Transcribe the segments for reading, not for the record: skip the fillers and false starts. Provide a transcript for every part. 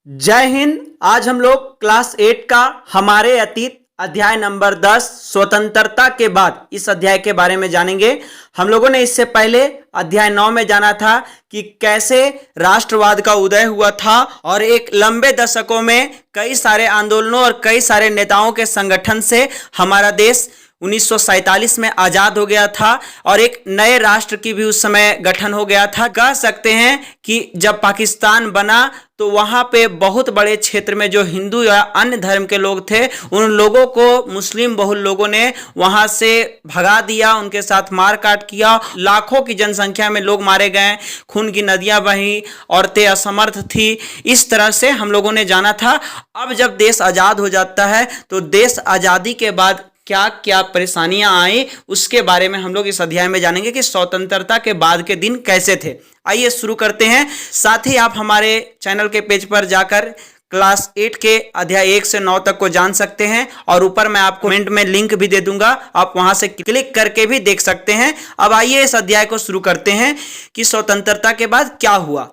जय हिंद। आज हम लोग क्लास 8 का हमारे अतीत अध्याय नंबर 10 स्वतंत्रता के बाद इस अध्याय के बारे में जानेंगे। हम लोगों ने इससे पहले अध्याय 9 में जाना था कि कैसे राष्ट्रवाद का उदय हुआ था और एक लंबे दशकों में कई सारे आंदोलनों और कई सारे नेताओं के संगठन से हमारा देश 1947 में आजाद हो गया था और एक नए राष्ट्र की भी उस समय गठन हो गया था। कह सकते हैं कि जब पाकिस्तान बना तो वहां पे बहुत बड़े क्षेत्र में जो हिंदू या अन्य धर्म के लोग थे उन लोगों को मुस्लिम बहुल लोगों ने वहां से भगा दिया, उनके साथ मार काट किया। लाखों की जनसंख्या में लोग मारे गए, खून की नदियां बही, औरतें असमर्थ थी। इस तरह से हम लोगों ने जाना था। अब जब देश आजाद हो जाता है तो देश आजादी के बाद क्या क्या परेशानियां आई उसके बारे में हम लोग इस अध्याय में जानेंगे कि स्वतंत्रता के बाद के दिन कैसे थे। आइए शुरू करते हैं। साथ ही आप हमारे चैनल के पेज पर जाकर क्लास 8 के अध्याय 1 से 9 तक को जान सकते हैं और ऊपर मैं आपको कमेंट में लिंक भी दे दूंगा, आप वहां से क्लिक करके भी देख सकते हैं। अब आइए इस अध्याय को शुरू करते हैं कि स्वतंत्रता के बाद क्या हुआ।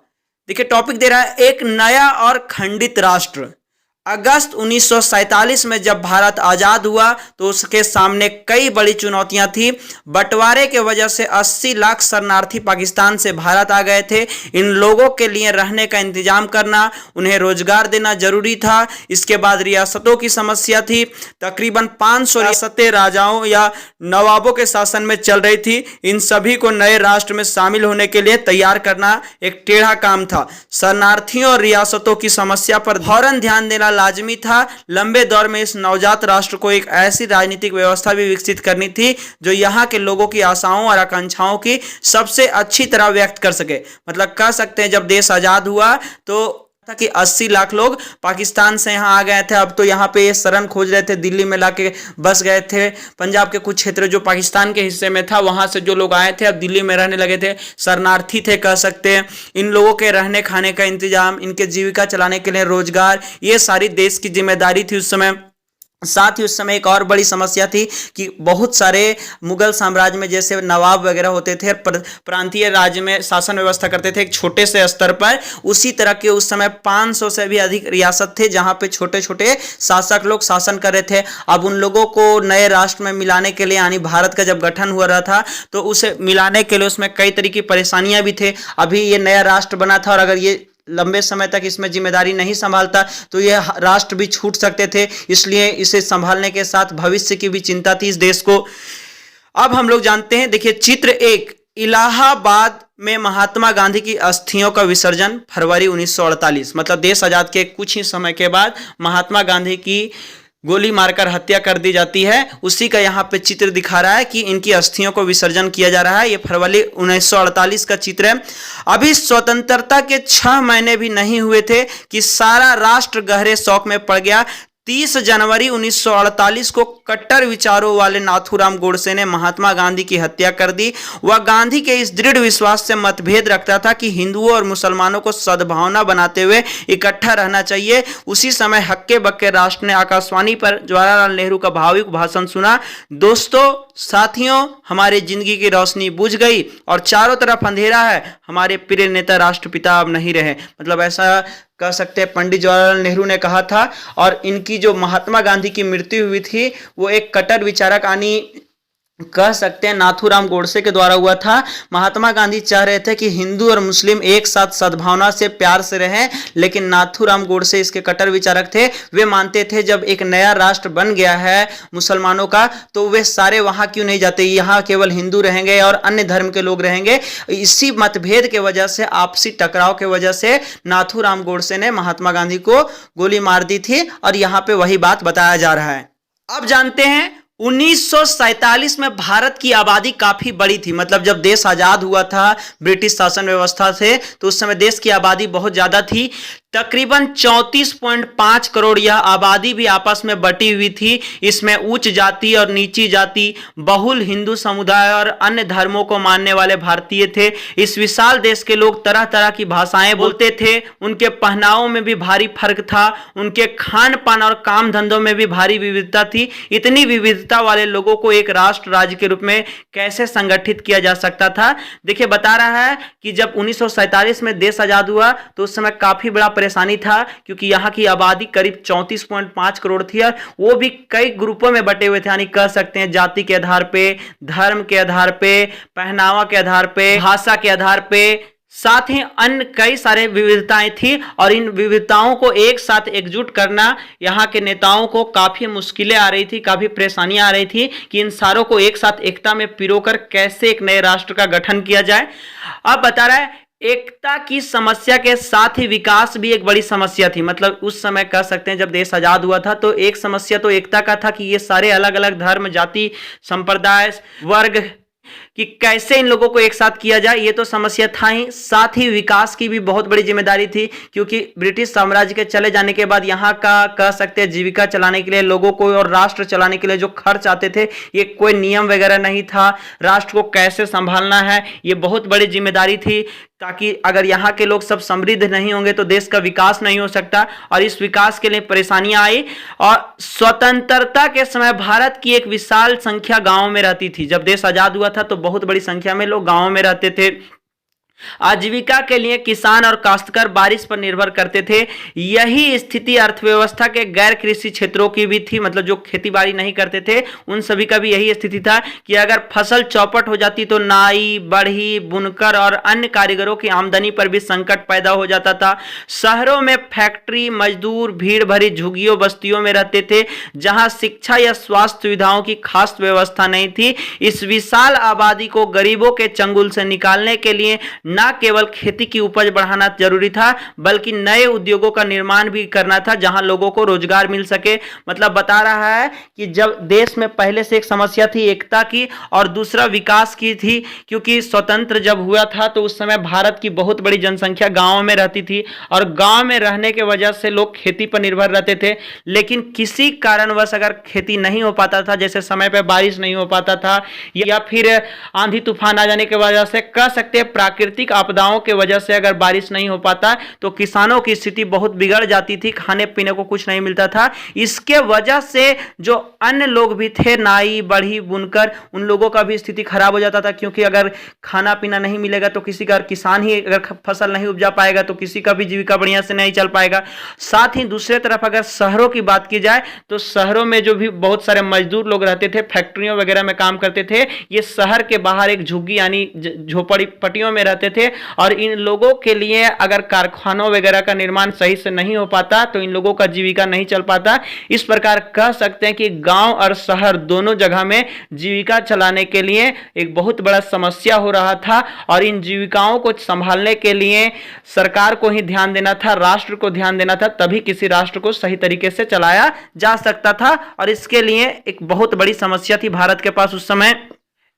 देखिए टॉपिक दे रहा है एक नया और खंडित राष्ट्र। अगस्त 1947 में जब भारत आजाद हुआ तो उसके सामने कई बड़ी चुनौतियां थी। बंटवारे के वजह से 80 लाख शरणार्थी पाकिस्तान से भारत आ गए थे। इन लोगों के लिए रहने का इंतजाम करना, उन्हें रोजगार देना जरूरी था। इसके बाद रियासतों की समस्या थी। तकरीबन 500 रियासतें राजाओं या नवाबों के शासन में चल रही थी। इन सभी को नए राष्ट्र में शामिल होने के लिए तैयार करना एक टेढ़ा काम था। शरणार्थियों और रियासतों की समस्या पर फौरन ध्यान देना लाजमी था। लंबे दौर में इस नवजात राष्ट्र को एक ऐसी राजनीतिक व्यवस्था भी विकसित करनी थी जो यहाँ के लोगों की आशाओं और आकांक्षाओं की सबसे अच्छी तरह व्यक्त कर सके। मतलब कह सकते हैं जब देश आजाद हुआ तो था कि 80 लाख लोग पाकिस्तान से यहाँ आ गए थे। अब तो यहाँ पे ये शरण खोज रहे थे, दिल्ली में लाके बस गए थे। पंजाब के कुछ क्षेत्र जो पाकिस्तान के हिस्से में था वहां से जो लोग आए थे अब दिल्ली में रहने लगे थे, शरणार्थी थे कह सकते हैं। इन लोगों के रहने खाने का इंतजाम, इनके जीविका चलाने के लिए रोजगार, ये सारी देश की जिम्मेदारी थी उस समय। साथ ही उस समय एक और बड़ी समस्या थी कि बहुत सारे मुगल साम्राज्य में जैसे नवाब वगैरह होते थे, प्रांतीय राज्य में शासन व्यवस्था करते थे एक छोटे से स्तर पर। उसी तरह के उस समय 500 से भी अधिक रियासत थे जहां पे छोटे छोटे शासक लोग शासन कर रहे थे। अब उन लोगों को नए राष्ट्र में मिलाने के लिए, यानी भारत का जब गठन हुआ रहा था तो उसे मिलाने के लिए उसमें कई तरह की परेशानियां भी थे। अभी ये नया राष्ट्र बना था और अगर ये लंबे समय तक इसमें जिम्मेदारी नहीं संभालता तो यह राष्ट्र भी छूट सकते थे, इसलिए इसे संभालने के साथ भविष्य की भी चिंता थी इस देश को। अब हम लोग जानते हैं, देखिए चित्र 1, इलाहाबाद में महात्मा गांधी की अस्थियों का विसर्जन फरवरी 1948। मतलब देश आजाद के कुछ ही समय के बाद महात्मा गांधी की गोली मारकर हत्या कर दी जाती है। उसी का यहाँ पे चित्र दिखा रहा है कि इनकी अस्थियों को विसर्जन किया जा रहा है। ये फरवरी 1948 का चित्र है। अभी स्वतंत्रता के 6 महीने भी नहीं हुए थे कि सारा राष्ट्र गहरे शौक में पड़ गया। 30 जनवरी 1948 को कट्टर विचारों वाले नाथूराम गोडसे ने महात्मा गांधी की हत्या कर दी। वह गांधी के इस दृढ़ विश्वास से मतभेद रखता था कि हिंदुओं और मुसलमानों को सद्भावना बनाते हुए इकट्ठा रहना चाहिए। उसी समय हक्के बक्के राष्ट्र ने आकाशवाणी पर जवाहरलाल नेहरू का भावुक भाषण सुना। दोस्तों, साथियों, हमारी जिंदगी की रोशनी बुझ गई और चारों तरफ अंधेरा है। हमारे प्रिय नेता राष्ट्रपिता अब नहीं रहे। मतलब ऐसा कह सकते हैं पंडित जवाहरलाल नेहरू ने कहा था। और इनकी जो महात्मा गांधी की मृत्यु हुई थी वो एक कट्टर विचारक यानी कह सकते हैं नाथूराम गोडसे के द्वारा हुआ था। महात्मा गांधी चाह रहे थे कि हिंदू और मुस्लिम एक साथ सद्भावना से प्यार से रहें, लेकिन नाथूराम गोडसे इसके कट्टर विचारक थे। वे मानते थे जब एक नया राष्ट्र बन गया है मुसलमानों का तो वे सारे वहां क्यों नहीं जाते, यहाँ केवल हिंदू रहेंगे और अन्य धर्म के लोग रहेंगे। इसी मतभेद के वजह से, आपसी टकराव के वजह से नाथूराम गोडसे ने महात्मा गांधी को गोली मार दी थी और यहाँ पे वही बात बताया जा रहा है। अब जानते हैं 1947 में भारत की आबादी काफी बड़ी थी। मतलब जब देश आजाद हुआ था ब्रिटिश शासन व्यवस्था से तो उस समय देश की आबादी बहुत ज्यादा थी। तकरीबन 34.5 करोड़ यह आबादी भी आपस में बटी हुई थी। इसमें उच्च जाति और नीची जाति, बहुल हिंदू समुदाय और अन्य धर्मों को मानने वाले भारतीय थे। इस विशाल देश के लोग तरह तरह की भाषाएं बोलते थे। उनके पहनावों में भी भारी फर्क था। उनके खान पान और काम धंधों में भी भारी विविधता थी। इतनी विविधता वाले लोगों को एक राष्ट्र राज्य के रूप में कैसे संगठित किया जा सकता था। देखिए बता रहा है कि जब 1947 में देश आजाद हुआ तो उस समय काफी बड़ा परेशानी था क्योंकि यहाँ की आबादी करीब 34.5 करोड़ थी और वो भी कई ग्रुपों में बटे हुए थे, यानी कह सकते हैं जाति के आधार पे, धर्म के आधार पे, पहनावा के आधार पे, भाषा के आधार पे, साथ ही अन्य कई सारे विविधताएं थी और इन विविधताओं को एक साथ एकजुट करना यहाँ के नेताओं को काफी मुश्किलें आ रही थी, काफी परेशानियां आ रही थी कि इन सारों को एक साथ एकता में पिरोकर कैसे एक नए राष्ट्र का गठन किया जाए। अब बता रहा है एकता की समस्या के साथ ही विकास भी एक बड़ी समस्या थी। मतलब उस समय कह सकते हैं जब देश आजाद हुआ था तो एक समस्या तो एकता का था कि ये सारे अलग अलग धर्म, जाति, संप्रदाय, वर्ग कि कैसे इन लोगों को एक साथ किया जाए, ये तो समस्या था ही, साथ ही विकास की भी बहुत बड़ी जिम्मेदारी थी क्योंकि ब्रिटिश साम्राज्य के चले जाने के बाद यहाँ का कह सकते हैं जीविका चलाने के लिए लोगों को और राष्ट्र चलाने के लिए जो खर्च आते थे, ये कोई नियम वगैरह नहीं था। राष्ट्र को कैसे संभालना है ये बहुत बड़ी जिम्मेदारी थी, ताकि अगर यहाँ के लोग सब समृद्ध नहीं होंगे तो देश का विकास नहीं हो सकता और इस विकास के लिए परेशानियां आई। और स्वतंत्रता के समय भारत की एक विशाल संख्या गांवों में रहती थी। जब देश आजाद हुआ था तो बहुत बड़ी संख्या में लोग गांवों में रहते थे। आजीविका के लिए किसान और काश्तकार बारिश पर निर्भर करते थे। यही स्थिति अर्थव्यवस्था के गैर कृषि क्षेत्रों की भी थी, मतलब जो खेती बाड़ी नहीं करते थे उन सभी का भी यही स्थिति था कि अगर फसल चौपट हो जाती तो नाई, बढ़ई, बुनकर और अन्य कारीगरों की आमदनी पर भी संकट पैदा हो जाता था। शहरों में फैक्ट्री मजदूर भीड़ भरी झुग्गियों बस्तियों में रहते थे जहां शिक्षा या स्वास्थ्य सुविधाओं की खास व्यवस्था नहीं थी। इस विशाल आबादी को गरीबों के चंगुल से निकालने के लिए न केवल खेती की उपज बढ़ाना जरूरी था बल्कि नए उद्योगों का निर्माण भी करना था जहां लोगों को रोजगार मिल सके। मतलब बता रहा है कि जब देश में पहले से एक समस्या थी एकता की और दूसरा विकास की थी, क्योंकि स्वतंत्र जब हुआ था तो उस समय भारत की बहुत बड़ी जनसंख्या गांवों में रहती थी और गांव में रहने के वजह से लोग खेती पर निर्भर रहते थे। लेकिन किसी कारणवश अगर खेती नहीं हो पाता था, जैसे समय पर बारिश नहीं हो पाता था या फिर आंधी तूफान आ जाने की वजह से, कह सकते हैं प्राकृतिक आपदाओं के वजह से अगर बारिश नहीं हो पाता तो किसानों की स्थिति बहुत बिगड़ जाती थी, खाने पीने को कुछ नहीं मिलता था। इसके वजह से जो अन्य लोग भी थे, नाई, बढ़ई, बुनकर, उन लोगों का भी स्थिति खराब हो जाता था क्योंकि अगर खाना पीना नहीं मिलेगा तो किसी का, किसान ही अगर फसल नहीं उपजा पाएगा तो किसी का भी जीविका बढ़िया से नहीं चल पाएगा। साथ ही दूसरे तरफ अगर शहरों की बात की जाए तो शहरों में जो भी बहुत सारे मजदूर लोग रहते थे, फैक्ट्रियों वगैरह में काम करते थे, ये शहर के बाहर एक झुग्गी यानी झोपड़ी पट्टियों में रहते थे और इन लोगों के लिए अगर कारखानों वगैरह का निर्माण सही से नहीं हो पाता तो इन लोगों का जीविका नहीं चल पाता। इस प्रकार कह सकते हैं कि गांव और शहर दोनों जगह में जीविका चलाने के लिए एक बहुत बड़ा समस्या हो रहा था और इन जीविकाओं को संभालने के लिए सरकार को ही ध्यान देना था, राष्ट्र को ध्यान देना था, तभी किसी राष्ट्र को सही तरीके से चलाया जा सकता था। और इसके लिए एक बहुत बड़ी समस्या थी भारत के पास उस समय।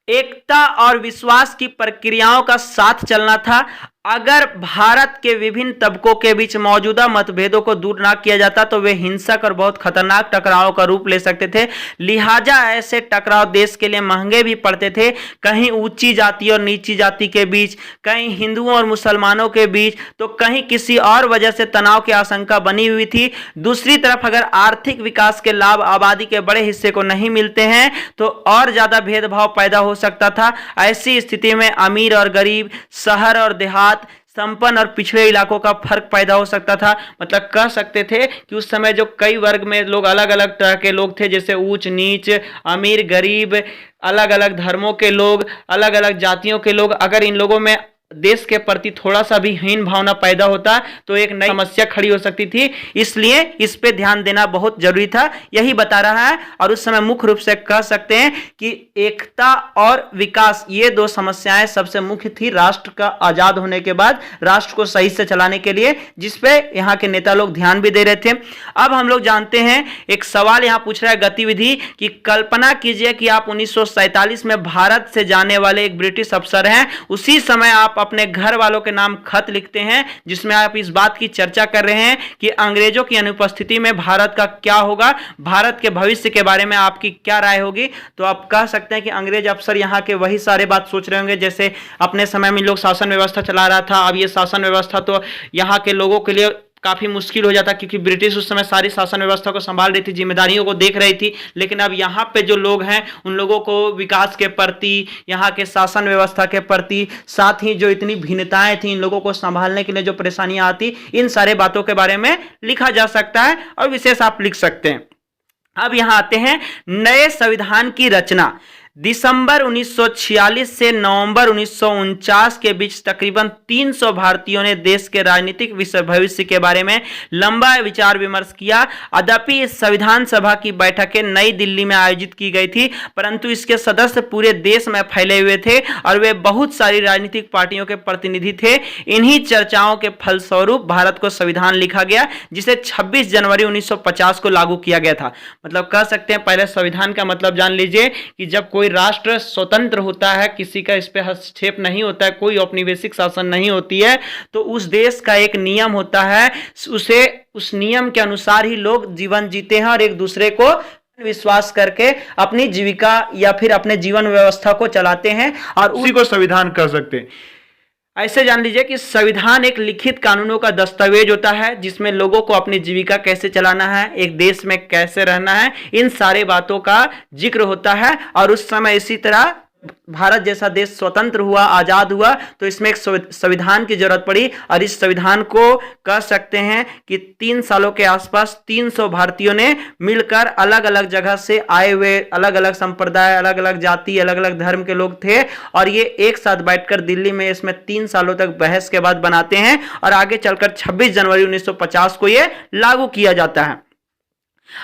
एकता और विश्वास की प्रक्रियाओं का साथ चलना था। अगर भारत के विभिन्न तबकों के बीच मौजूदा मतभेदों को दूर ना किया जाता तो वे हिंसक और बहुत खतरनाक टकरावों का रूप ले सकते थे। लिहाजा ऐसे टकराव देश के लिए महंगे भी पड़ते थे, कहीं ऊंची जाति और नीची जाति के बीच, कहीं हिंदुओं और मुसलमानों के बीच, तो कहीं किसी और वजह से तनाव की आशंका बनी हुई थी। दूसरी तरफ अगर आर्थिक विकास के लाभ आबादी के बड़े हिस्से को नहीं मिलते हैं तो और ज्यादा भेदभाव पैदा हो सकता था। ऐसी स्थिति में अमीर और गरीब, शहर और देहात, संपन्न और पिछड़े इलाकों का फर्क पैदा हो सकता था। मतलब कह सकते थे कि उस समय जो कई वर्ग में लोग, अलग अलग तरह के लोग थे, जैसे ऊंच नीच, अमीर गरीब, अलग अलग धर्मों के लोग, अलग अलग जातियों के लोग, अगर इन लोगों में देश के प्रति थोड़ा सा भी हीन भावना पैदा होता तो एक नई समस्या खड़ी हो सकती थी। इसलिए इस पे ध्यान देना बहुत जरूरी था, यही बता रहा है। और उस समय मुख्य रूप से कह सकते हैं कि एकता और विकास, ये दो समस्याएं सबसे मुख्य थी राष्ट्र का आजाद होने के बाद, राष्ट्र को सही से चलाने के लिए, जिसपे यहाँ के नेता लोग ध्यान भी दे रहे थे। अब हम लोग जानते हैं, एक सवाल यहाँ पूछ रहा है गतिविधि कि कल्पना कीजिए कि आप 1947 में भारत से जाने वाले एक ब्रिटिश अफसर हैं। उसी समय आप अपने घर वालों के नाम खत लिखते हैं जिसमें आप इस बात की चर्चा कर रहे हैं कि अंग्रेजों की अनुपस्थिति में भारत का क्या होगा, भारत के भविष्य के बारे में आपकी क्या राय होगी। तो आप कह सकते हैं कि अंग्रेज अफसर यहाँ के वही सारे बात सोच रहे होंगे जैसे अपने समय में लोग शासन व्यवस्था चला रहा था। अब ये शासन व्यवस्था तो यहाँ के लोगों के लिए काफ़ी मुश्किल हो जाता, क्योंकि ब्रिटिश उस समय सारी शासन व्यवस्था को संभाल रही थी, जिम्मेदारियों को देख रही थी। लेकिन अब यहाँ पे जो लोग हैं उन लोगों को विकास के प्रति, यहाँ के शासन व्यवस्था के प्रति, साथ ही जो इतनी भिन्नताएं थी इन लोगों को संभालने के लिए जो परेशानियां आती, इन सारे बातों के बारे में लिखा जा सकता है और विशेष आप लिख सकते हैं। अब यहां आते हैं नए संविधान की रचना। दिसंबर 1946 से नवंबर 1949 के बीच तकरीबन 300 भारतीयों ने देश के राजनीतिक भविष्य के बारे में लंबा विचार विमर्श किया। अद्यपि इस संविधान सभा की बैठकें नई दिल्ली में आयोजित की गई थी, परंतु इसके सदस्य पूरे देश में फैले हुए थे और वे बहुत सारी राजनीतिक पार्टियों के प्रतिनिधि थे। इन्हीं चर्चाओं के फलस्वरूप भारत को संविधान लिखा गया, जिसे 26 जनवरी 1950 को लागू किया गया था। मतलब कह सकते हैं, पहले संविधान का मतलब जान लीजिए कि जब कोई राष्ट्र स्वतंत्र होता है, किसी का इस पे हस्तक्षेप नहीं होता है, कोई औपनिवेशिक शासन नहीं होती है, तो उस देश का एक नियम होता है, उस नियम के अनुसार ही लोग जीवन जीते हैं और एक दूसरे को विश्वास करके अपनी जीविका या फिर अपने जीवन व्यवस्था को चलाते हैं और उसी को संविधान कह सकते हैं। ऐसे जान लीजिए कि संविधान एक लिखित कानूनों का दस्तावेज होता है, जिसमें लोगों को अपनी जीविका कैसे चलाना है, एक देश में कैसे रहना है, इन सारे बातों का जिक्र होता है। और उस समय इसी तरह भारत जैसा देश स्वतंत्र हुआ, आजाद हुआ, तो इसमें एक संविधान की जरूरत पड़ी और इस संविधान को कह सकते हैं कि 3 सालों के आसपास 300 भारतीयों ने मिलकर, अलग अलग जगह से आए हुए, अलग अलग संप्रदाय, अलग अलग जाति, अलग अलग धर्म के लोग थे और ये एक साथ बैठकर दिल्ली में इसमें 3 सालों तक बहस के बाद बनाते हैं और आगे चलकर 26 जनवरी 1950 को ये लागू किया जाता है।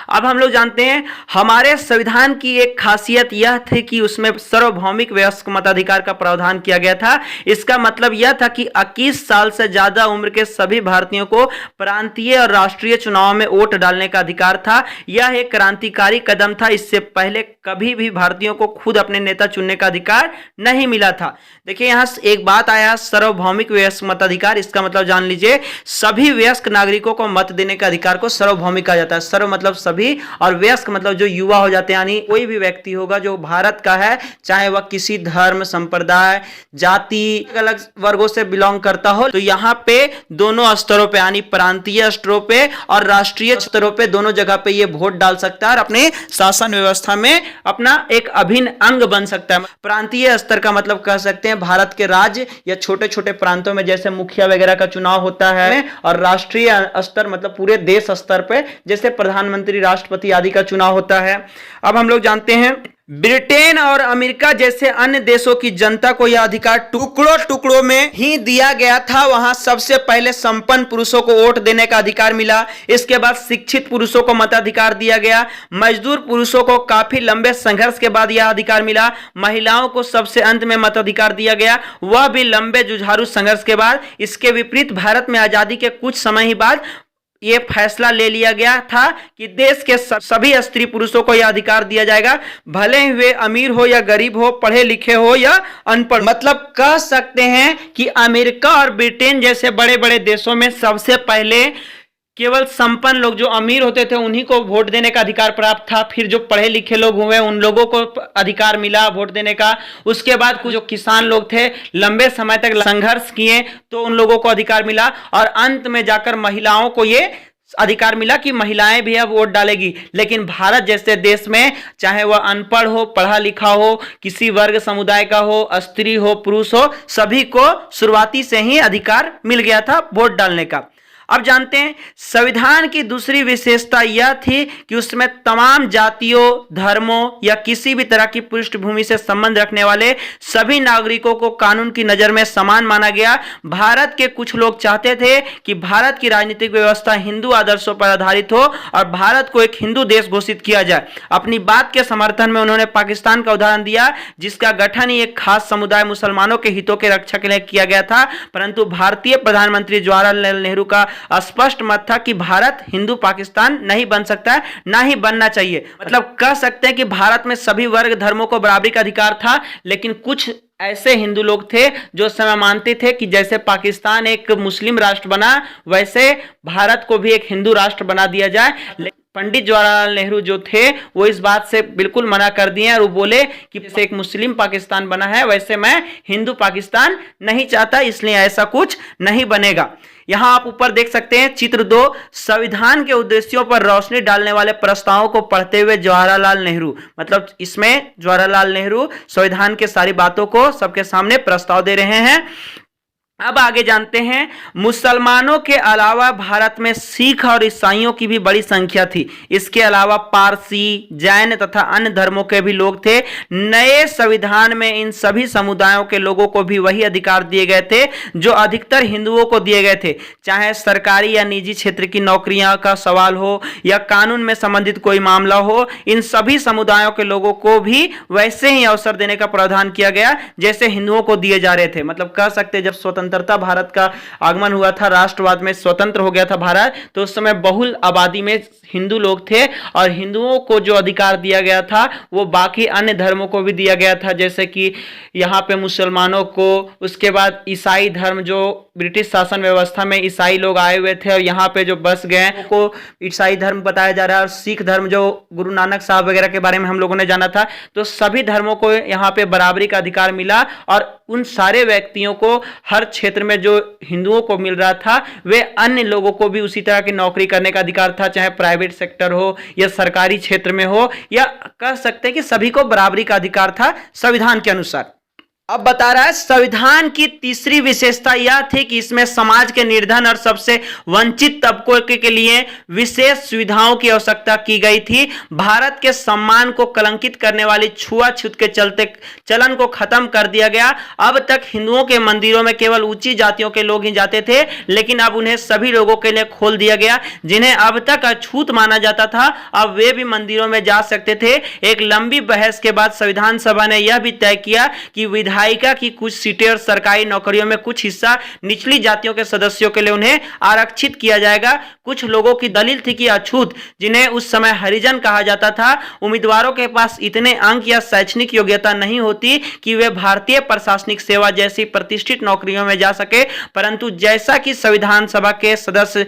अब हम लोग जानते हैं हमारे संविधान की एक खासियत यह थी कि उसमें सार्वभौमिक वयस्क मताधिकार का प्रावधान किया गया था। इसका मतलब यह था कि 21 साल से ज्यादा उम्र के सभी भारतीयों को प्रांतीय और राष्ट्रीय चुनाव में वोट डालने का अधिकार था। यह एक क्रांतिकारी कदम था। इससे पहले कभी भी भारतीयों को खुद अपने नेता चुनने का अधिकार नहीं मिला था। देखिए यहां एक बात आया, सार्वभौमिक वयस्क मताधिकार, इसका मतलब जान लीजिए सभी वयस्क नागरिकों को मत देने का अधिकार को सार्वभौमिक कहा जाता है। सर्व मतलब सभी और वयस्क मतलब जो युवा हो जाते हैं, यानी कोई भी व्यक्ति होगा जो भारत का है, चाहे वह किसी धर्म, संप्रदाय, जाति, अलग वर्गों से बिलोंग करता हो, तो यहाँ पे दोनों स्तरों पे यानी प्रांतीय स्तरों पे और राष्ट्रीय स्तरों पे दोनों जगह पे ये वोट डाल सकता है और अपने शासन व्यवस्था में अपना एक अभिन्न अंग बन सकता है। प्रांतीय स्तर का मतलब कह सकते हैं भारत के राज्य या छोटे छोटे प्रांतों में जैसे मुखिया वगैरह का चुनाव होता है, और राष्ट्रीय स्तर मतलब पूरे देश स्तर पे जैसे प्रधानमंत्री, राष्ट्रपति आदि का चुनाव होता है। अब हम लोग जानते हैं ब्रिटेन और अमेरिका जैसे अन्य देशों की जनता को यह अधिकार टुकड़ों टुकड़ों में ही दिया गया था। वहां सबसे पहले संपन्न पुरुषों को वोट देने का अधिकार मिला, इसके बाद शिक्षित पुरुषों को मताधिकार दिया गया, मजदूर पुरुषों को काफी लंबे संघर्ष के बाद यह अधिकार मिला, महिलाओं को सबसे अंत में मताधिकार दिया गया, वह भी लंबे जुझारू संघर्ष के बाद। इसके विपरीत भारत में आजादी के कुछ समय ही बाद यह फैसला ले लिया गया था कि देश के सभी स्त्री पुरुषों को यह अधिकार दिया जाएगा, भले ही वे अमीर हो या गरीब हो, पढ़े लिखे हो या अनपढ़। मतलब कह सकते हैं कि अमेरिका और ब्रिटेन जैसे बड़े बड़े देशों में सबसे पहले केवल संपन्न लोग, जो अमीर होते थे, उन्हीं को वोट देने का अधिकार प्राप्त था। फिर जो पढ़े लिखे लोग हुए उन लोगों को अधिकार मिला वोट देने का। उसके बाद कुछ जो किसान लोग थे, लंबे समय तक संघर्ष किए, तो उन लोगों को अधिकार मिला। और अंत में जाकर महिलाओं को ये अधिकार मिला कि महिलाएं भी अब वोट डालेगी। लेकिन भारत जैसे देश में चाहे वह अनपढ़ हो, पढ़ा लिखा हो, किसी वर्ग समुदाय का हो, स्त्री हो, पुरुष हो, सभी को शुरुआती से ही अधिकार मिल गया था वोट डालने का। अब जानते हैं संविधान की दूसरी विशेषता यह थी कि उसमें तमाम जातियों, धर्मों या किसी भी तरह की पृष्ठभूमि से संबंध रखने वाले सभी नागरिकों को कानून की नजर में समान माना गया। भारत के कुछ लोग चाहते थे कि भारत की राजनीतिक व्यवस्था हिंदू आदर्शों पर आधारित हो और भारत को एक हिंदू देश घोषित किया जाए। अपनी बात के समर्थन में उन्होंने पाकिस्तान का उदाहरण दिया, जिसका गठन ही एक खास समुदाय मुसलमानों के हितों के रक्षा के लिए किया गया था। परंतु भारतीय प्रधानमंत्री जवाहरलाल नेहरू का स्पष्ट मत था कि भारत हिंदू पाकिस्तान नहीं बन सकता है, ना ही बनना चाहिए। मतलब कह सकते हैं कि भारत में सभी वर्ग धर्मों को बराबरी का अधिकार था। लेकिन कुछ ऐसे हिंदू लोग थे जो समय मानते थे कि जैसे पाकिस्तान एक मुस्लिम राष्ट्र बना, वैसे भारत को भी एक हिंदू राष्ट्र बना दिया जाए। पंडित जवाहरलाल नेहरू जो थे वो इस बात से बिल्कुल मना कर दिए और वो बोले कि जैसे एक मुस्लिम पाकिस्तान बना है वैसे मैं हिंदू पाकिस्तान नहीं चाहता, इसलिए ऐसा कुछ नहीं बनेगा। यहां आप ऊपर देख सकते हैं चित्र 2, संविधान के उद्देश्यों पर रोशनी डालने वाले प्रस्तावों को पढ़ते हुए जवाहरलाल नेहरू, मतलब इसमें जवाहरलाल नेहरू संविधान के सारी बातों को सबके सामने प्रस्ताव दे रहे हैं। अब आगे जानते हैं, मुसलमानों के अलावा भारत में सिख और ईसाइयों की भी बड़ी संख्या थी। इसके अलावा पारसी, जैन तथा अन्य धर्मों के भी लोग थे। नए संविधान में इन सभी समुदायों के लोगों को भी वही अधिकार दिए गए थे जो अधिकतर हिंदुओं को दिए गए थे, चाहे सरकारी या निजी क्षेत्र की नौकरियां का सवाल हो या कानून में संबंधित कोई मामला हो। इन सभी समुदायों के लोगों को भी वैसे ही अवसर देने का प्रावधान किया गया जैसे हिंदुओं को दिए जा रहे थे। मतलब कह सकते जब स्वतंत्रता भारत का आगमन हुआ था, राष्ट्रवाद में स्वतंत्र हो गया था भारत, तो उस समय बहुल आबादी में हिंदू लोग थे और हिंदुओं को जो अधिकार दिया गया था वो बाकी अन्य धर्मों को भी दिया गया था, जैसे कि यहाँ पे मुसलमानों को, उसके बाद ईसाई धर्म जो ब्रिटिश शासन व्यवस्था में ईसाई लोग आए हुए थे और यहाँ पे जो बस गए को ईसाई धर्म बताया जा रहा है, और सिख धर्म जो गुरु नानक साहब वगैरह के बारे में हम लोगों ने जाना था। तो सभी धर्मों को यहाँ पे बराबरी का अधिकार मिला और उन सारे व्यक्तियों को हर क्षेत्र में जो हिंदुओं को मिल रहा था वे अन्य लोगों को भी उसी तरह की नौकरी करने का अधिकार था, चाहे प्राइवेट सेक्टर हो या सरकारी क्षेत्र में हो, या कह सकते हैं कि सभी को बराबरी का अधिकार था संविधान के अनुसार। अब बता रहा है, संविधान की तीसरी विशेषता यह थी कि इसमें समाज के निर्धन और सबसे वंचित तबकों के लिए विशेष सुविधाओं की आवश्यकता की गई थी। भारत के सम्मान को कलंकित करने वाली छुआछूत के चलते चलन को खत्म कर दिया गया। अब तक हिंदुओं के मंदिरों में केवल ऊंची जातियों के लोग ही जाते थे, लेकिन अब उन्हें सभी लोगों के लिए खोल दिया गया। जिन्हें अब तक अछूत माना जाता था अब वे भी मंदिरों में जा सकते थे। एक लंबी बहस के बाद संविधान सभा ने यह भी तय किया कि विधायिका की कुछ सीटें और सरकारी नौकरियों में कुछ हिस्सा निचली जातियों के सदस्यों के लिए उन्हें आरक्षित किया जाएगा। कुछ लोगों की दलील थी कि अछूत, जिन्हें उस समय हरिजन कहा जाता था, उम्मीदवारों के पास इतने अंक या शैक्षणिक योग्यता नहीं होती कि वे भारतीय प्रशासनिक सेवा जैसी प्रतिष्ठित नौकरियों में जा सके। परंतु जैसा कि संविधान सभा के सदस्य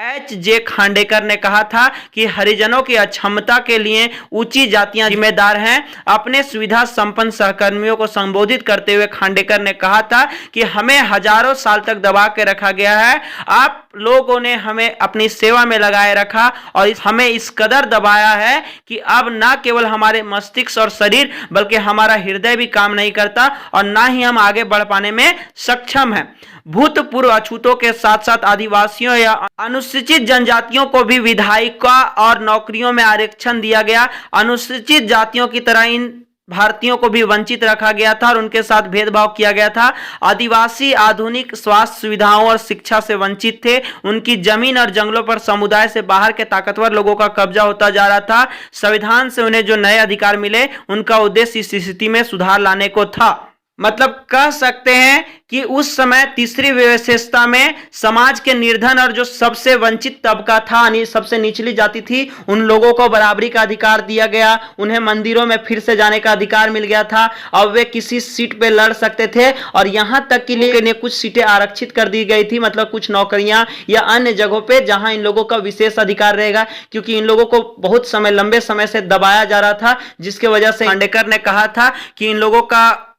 H.J. खांडेकर ने कहा था कि हरिजनों की अक्षमता के लिए ऊंची जातियां जिम्मेदार हैं। अपने सुविधा संपन्न सहकर्मियों को संबोधित करते हुए खांडेकर ने कहा था कि हमें हजारों साल तक दबा के रखा गया है, आप लोगों ने हमें अपनी सेवा में लगाए रखा और हमें इस कदर दबाया है कि अब न केवल हमारे मस्तिष्क और शरीर बल्कि हमारा हृदय भी काम नहीं करता और ना ही हम आगे बढ़ पाने में सक्षम हैं। भूतपूर्व अछूतों के साथ साथ आदिवासियों या अनुसूचित जनजातियों को भी विधायिका और नौकरियों में आरक्षण दिया गया। अनुसूचित जातियों की तरह इन भारतीयों को भी वंचित रखा गया था और उनके साथ भेदभाव किया गया था। आदिवासी आधुनिक स्वास्थ्य सुविधाओं और शिक्षा से वंचित थे। उनकी जमीन और जंगलों पर समुदाय से बाहर के ताकतवर लोगों का कब्जा होता जा रहा था। संविधान से उन्हें जो नए अधिकार मिले उनका उद्देश्य इस स्थिति में सुधार लाने को था। मतलब कह सकते हैं कि उस समय तीसरी विशेषता में समाज के निर्धन और जो सबसे वंचित तबका था, सबसे निचली जाति थी, उन लोगों को बराबरी का अधिकार दिया गया। उन्हें मंदिरों में फिर से जाने का अधिकार मिल गया था। अब वे किसी सीट पे लड़ सकते थे और यहां तक कि लिए कुछ सीटें आरक्षित कर दी गई थी, मतलब कुछ नौकरियां या अन्य जगहों पे जहां इन लोगों का विशेष अधिकार रहेगा, क्योंकि इन लोगों को बहुत समय लंबे समय से दबाया जा रहा था, जिसके वजह से खांडेकर ने कहा था कि इन लोगों का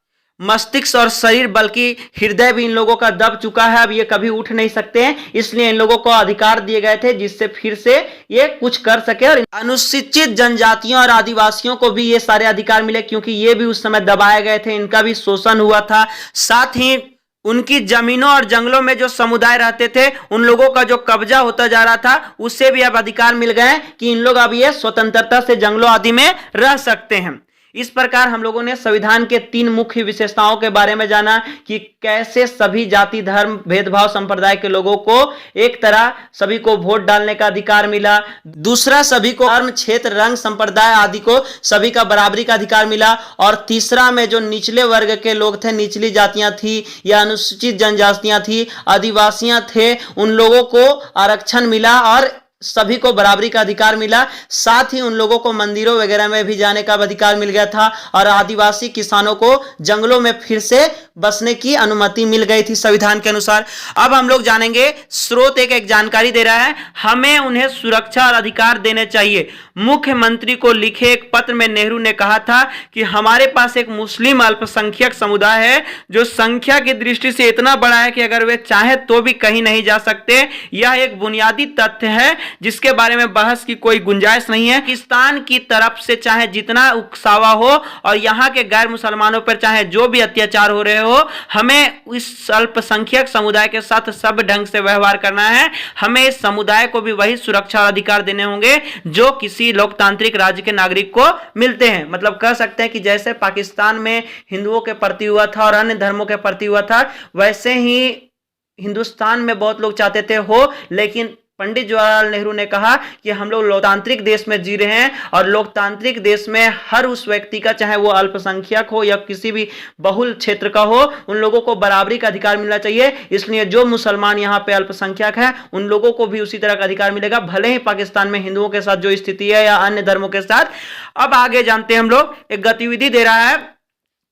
मस्तिष्क और शरीर बल्कि हृदय भी इन लोगों का दब चुका है, अब ये कभी उठ नहीं सकते हैं, इसलिए इन लोगों को अधिकार दिए गए थे जिससे फिर से ये कुछ कर सके। और अनुसूचित जनजातियों और आदिवासियों को भी ये सारे अधिकार मिले, क्योंकि ये भी उस समय दबाए गए थे, इनका भी शोषण हुआ था। साथ ही उनकी जमीनों और जंगलों में जो समुदाय रहते थे उन लोगों का जो कब्जा होता जा रहा था उससे भी अब अधिकार मिल गए कि इन लोग अब ये स्वतंत्रता से जंगलों आदि में रह सकते हैं। इस प्रकार हम लोगों ने संविधान के 3 मुख्य विशेषताओं के बारे में जाना कि कैसे सभी जाति धर्म भेदभाव संप्रदाय के लोगों को एक तरह सभी को वोट डालने का अधिकार मिला। दूसरा, सभी को धर्म क्षेत्र रंग संप्रदाय आदि को सभी का बराबरी का अधिकार मिला। और तीसरा में जो निचले वर्ग के लोग थे, निचली जातियां थी या अनुसूचित जनजातियां थी, आदिवासियां थे, उन लोगों को आरक्षण मिला और सभी को बराबरी का अधिकार मिला। साथ ही उन लोगों को मंदिरों वगैरह में भी जाने का अधिकार मिल गया था और आदिवासी किसानों को जंगलों में फिर से बसने की अनुमति मिल गई थी संविधान के अनुसार। अब हम लोग जानेंगे, स्रोत एक जानकारी दे रहा है, हमें उन्हें सुरक्षा और अधिकार देने चाहिए। मुख्यमंत्री को लिखे एक पत्र में नेहरू ने कहा था कि हमारे पास एक मुस्लिम अल्पसंख्यक समुदाय है जो संख्या की दृष्टि से इतना बड़ा है कि अगर वे चाहे तो भी कहीं नहीं जा सकते। यह एक बुनियादी तथ्य है जिसके बारे में बहस की कोई गुंजाइश नहीं है। पाकिस्तान की तरफ से चाहे जितना उकसावा हो और यहां के गैर मुसलमानों पर चाहे जो भी अत्याचार हो रहे हो, हमें इस अल्पसंख्यक समुदाय के साथ सब ढंग से व्यवहार करना है। हमें इस समुदाय को भी वही सुरक्षा और अधिकार देने होंगे जो किसी लोकतांत्रिक राज्य के नागरिक को मिलते हैं। मतलब कह सकते हैं कि जैसे पाकिस्तान में हिंदुओं के प्रति हुआ था और अन्य धर्मों के प्रति हुआ था, वैसे ही हिंदुस्तान में बहुत लोग चाहते थे हो, लेकिन पंडित जवाहरलाल नेहरू ने कहा कि हम लोग लोकतांत्रिक देश में जी रहे हैं और लोकतांत्रिक देश में हर उस व्यक्ति का, चाहे वो अल्पसंख्यक हो या किसी भी बहुल क्षेत्र का हो, उन लोगों को बराबरी का अधिकार मिलना चाहिए। इसलिए जो मुसलमान यहाँ पे अल्पसंख्यक है उन लोगों को भी उसी तरह का अधिकार मिलेगा, भले ही पाकिस्तान में हिंदुओं के साथ जो स्थिति है या अन्य धर्मों के साथ। अब आगे जानते हैं हम लोग, एक गतिविधि दे रहा है।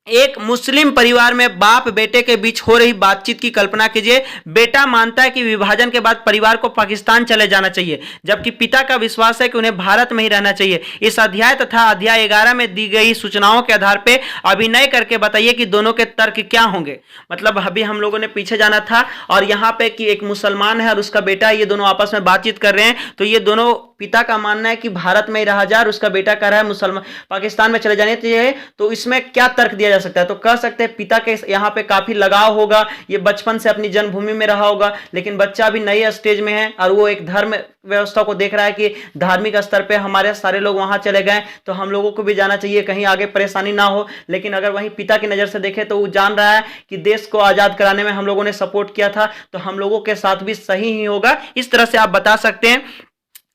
एक मुस्लिम परिवार में बाप बेटे के बीच हो रही बातचीत की कल्पना कीजिए। बेटा मानता है कि विभाजन के बाद परिवार को पाकिस्तान चले जाना चाहिए, जबकि पिता का विश्वास है कि उन्हें भारत में ही रहना चाहिए। इस अध्याय तथा अध्याय 11 में दी गई सूचनाओं के आधार पर अभिनय करके बताइए कि दोनों के तर्क क्या होंगे। मतलब अभी हम लोगों ने पीछे जाना था और यहाँ पे कि एक मुसलमान है और उसका बेटा, ये दोनों आपस में बातचीत कर रहे हैं, तो ये दोनों, पिता का मानना है कि भारत में ही रहा जाए और उसका बेटा कह रहा है मुसलमान पाकिस्तान में चले जाने चाहिए। तो इसमें क्या तर्क दिया जा सकता है? तो कह सकते हैं पिता के यहाँ पे काफी लगाव होगा, ये बचपन से अपनी जन्मभूमि में रहा होगा, लेकिन बच्चा अभी नई स्टेज में है और वो एक धर्म व्यवस्था को देख रहा है कि धार्मिक स्तर पे हमारे सारे लोग वहां चले गए तो हम लोगों को भी जाना चाहिए, कहीं आगे परेशानी ना हो। लेकिन अगर वहीं पिता की नजर से देखे तो वो जान रहा है कि देश को आजाद कराने में हम लोगों ने सपोर्ट किया था, तो हम लोगों के साथ भी सही ही होगा। इस तरह से आप बता सकते हैं।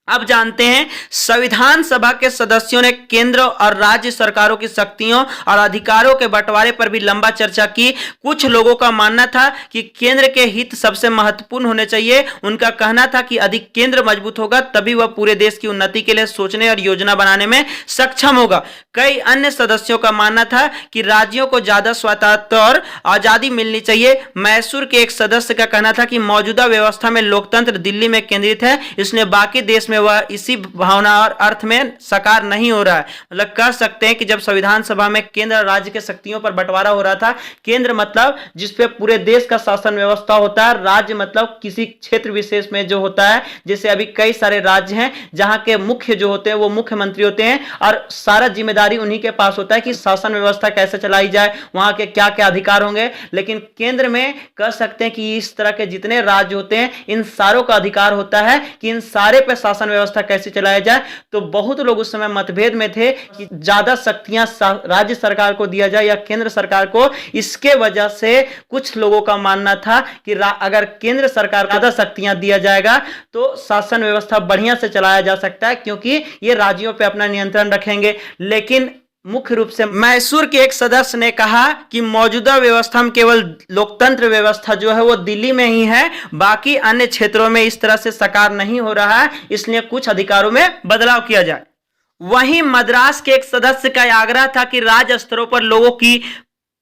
अब जानते हैं, संविधान सभा के सदस्यों ने केंद्र और राज्य सरकारों की शक्तियों और अधिकारों के बंटवारे पर भी लंबा चर्चा की। कुछ लोगों का मानना था कि केंद्र के हित सबसे महत्वपूर्ण होने चाहिए। उनका कहना था कि अधिक केंद्र मजबूत होगा तभी वह पूरे देश की उन्नति के लिए सोचने और योजना बनाने में सक्षम होगा। कई अन्य सदस्यों का मानना था कि राज्यों को ज्यादा स्वतंत्रता और आजादी मिलनी चाहिए। मैसूर के एक सदस्य का कहना था कि मौजूदा व्यवस्था में लोकतंत्र दिल्ली में केंद्रित है, इसलिए बाकी देश में वह इसी भावना और अर्थ में साकार नहीं हो रहा है। मतलब कह सकते हैं कि जब संविधान सभा में केंद्र और राज्य के शक्तियों पर बंटवारा हो रहा था, केंद्र मतलब जिसपे पूरे देश का शासन व्यवस्था होता है, राज्य मतलब किसी क्षेत्र विशेष में जो होता है। जैसे अभी कई सारे राज्य हैं जहां के मुख्य जो होते हैं वो मुख्यमंत्री होते हैं और सारा जिम्मेदारी उन्हीं के पास होता है कि शासन व्यवस्था कैसे चलाई जाए, वहां के क्या क्या अधिकार होंगे। लेकिन केंद्र में कह सकते हैं कि इस तरह के जितने राज्य होते हैं इन सारों का अधिकार होता है कि इन सारे पे शासन व्यवस्था कैसे चलाया जाए। तो बहुत लोग उस समय मतभेद में थे कि ज्यादा शक्तियां राज्य सरकार को दिया जाए या केंद्र सरकार को। इसके वजह से कुछ लोगों का मानना था कि अगर केंद्र सरकार को ज्यादा शक्तियां दिया जाएगा तो शासन व्यवस्था बढ़िया से चलाया जा सकता है, क्योंकि ये राज्यों पे अपना नियंत्रण रखेंगे। लेकिन मुख्य रूप से मैसूर के एक सदस्य ने कहा कि मौजूदा व्यवस्था में केवल लोकतंत्र व्यवस्था जो है वो दिल्ली में ही है, बाकी अन्य क्षेत्रों में इस तरह से साकार नहीं हो रहा है, इसलिए कुछ अधिकारों में बदलाव किया जाए। वहीं मद्रास के एक सदस्य का आग्रह था कि राज्य स्तरों पर लोगों की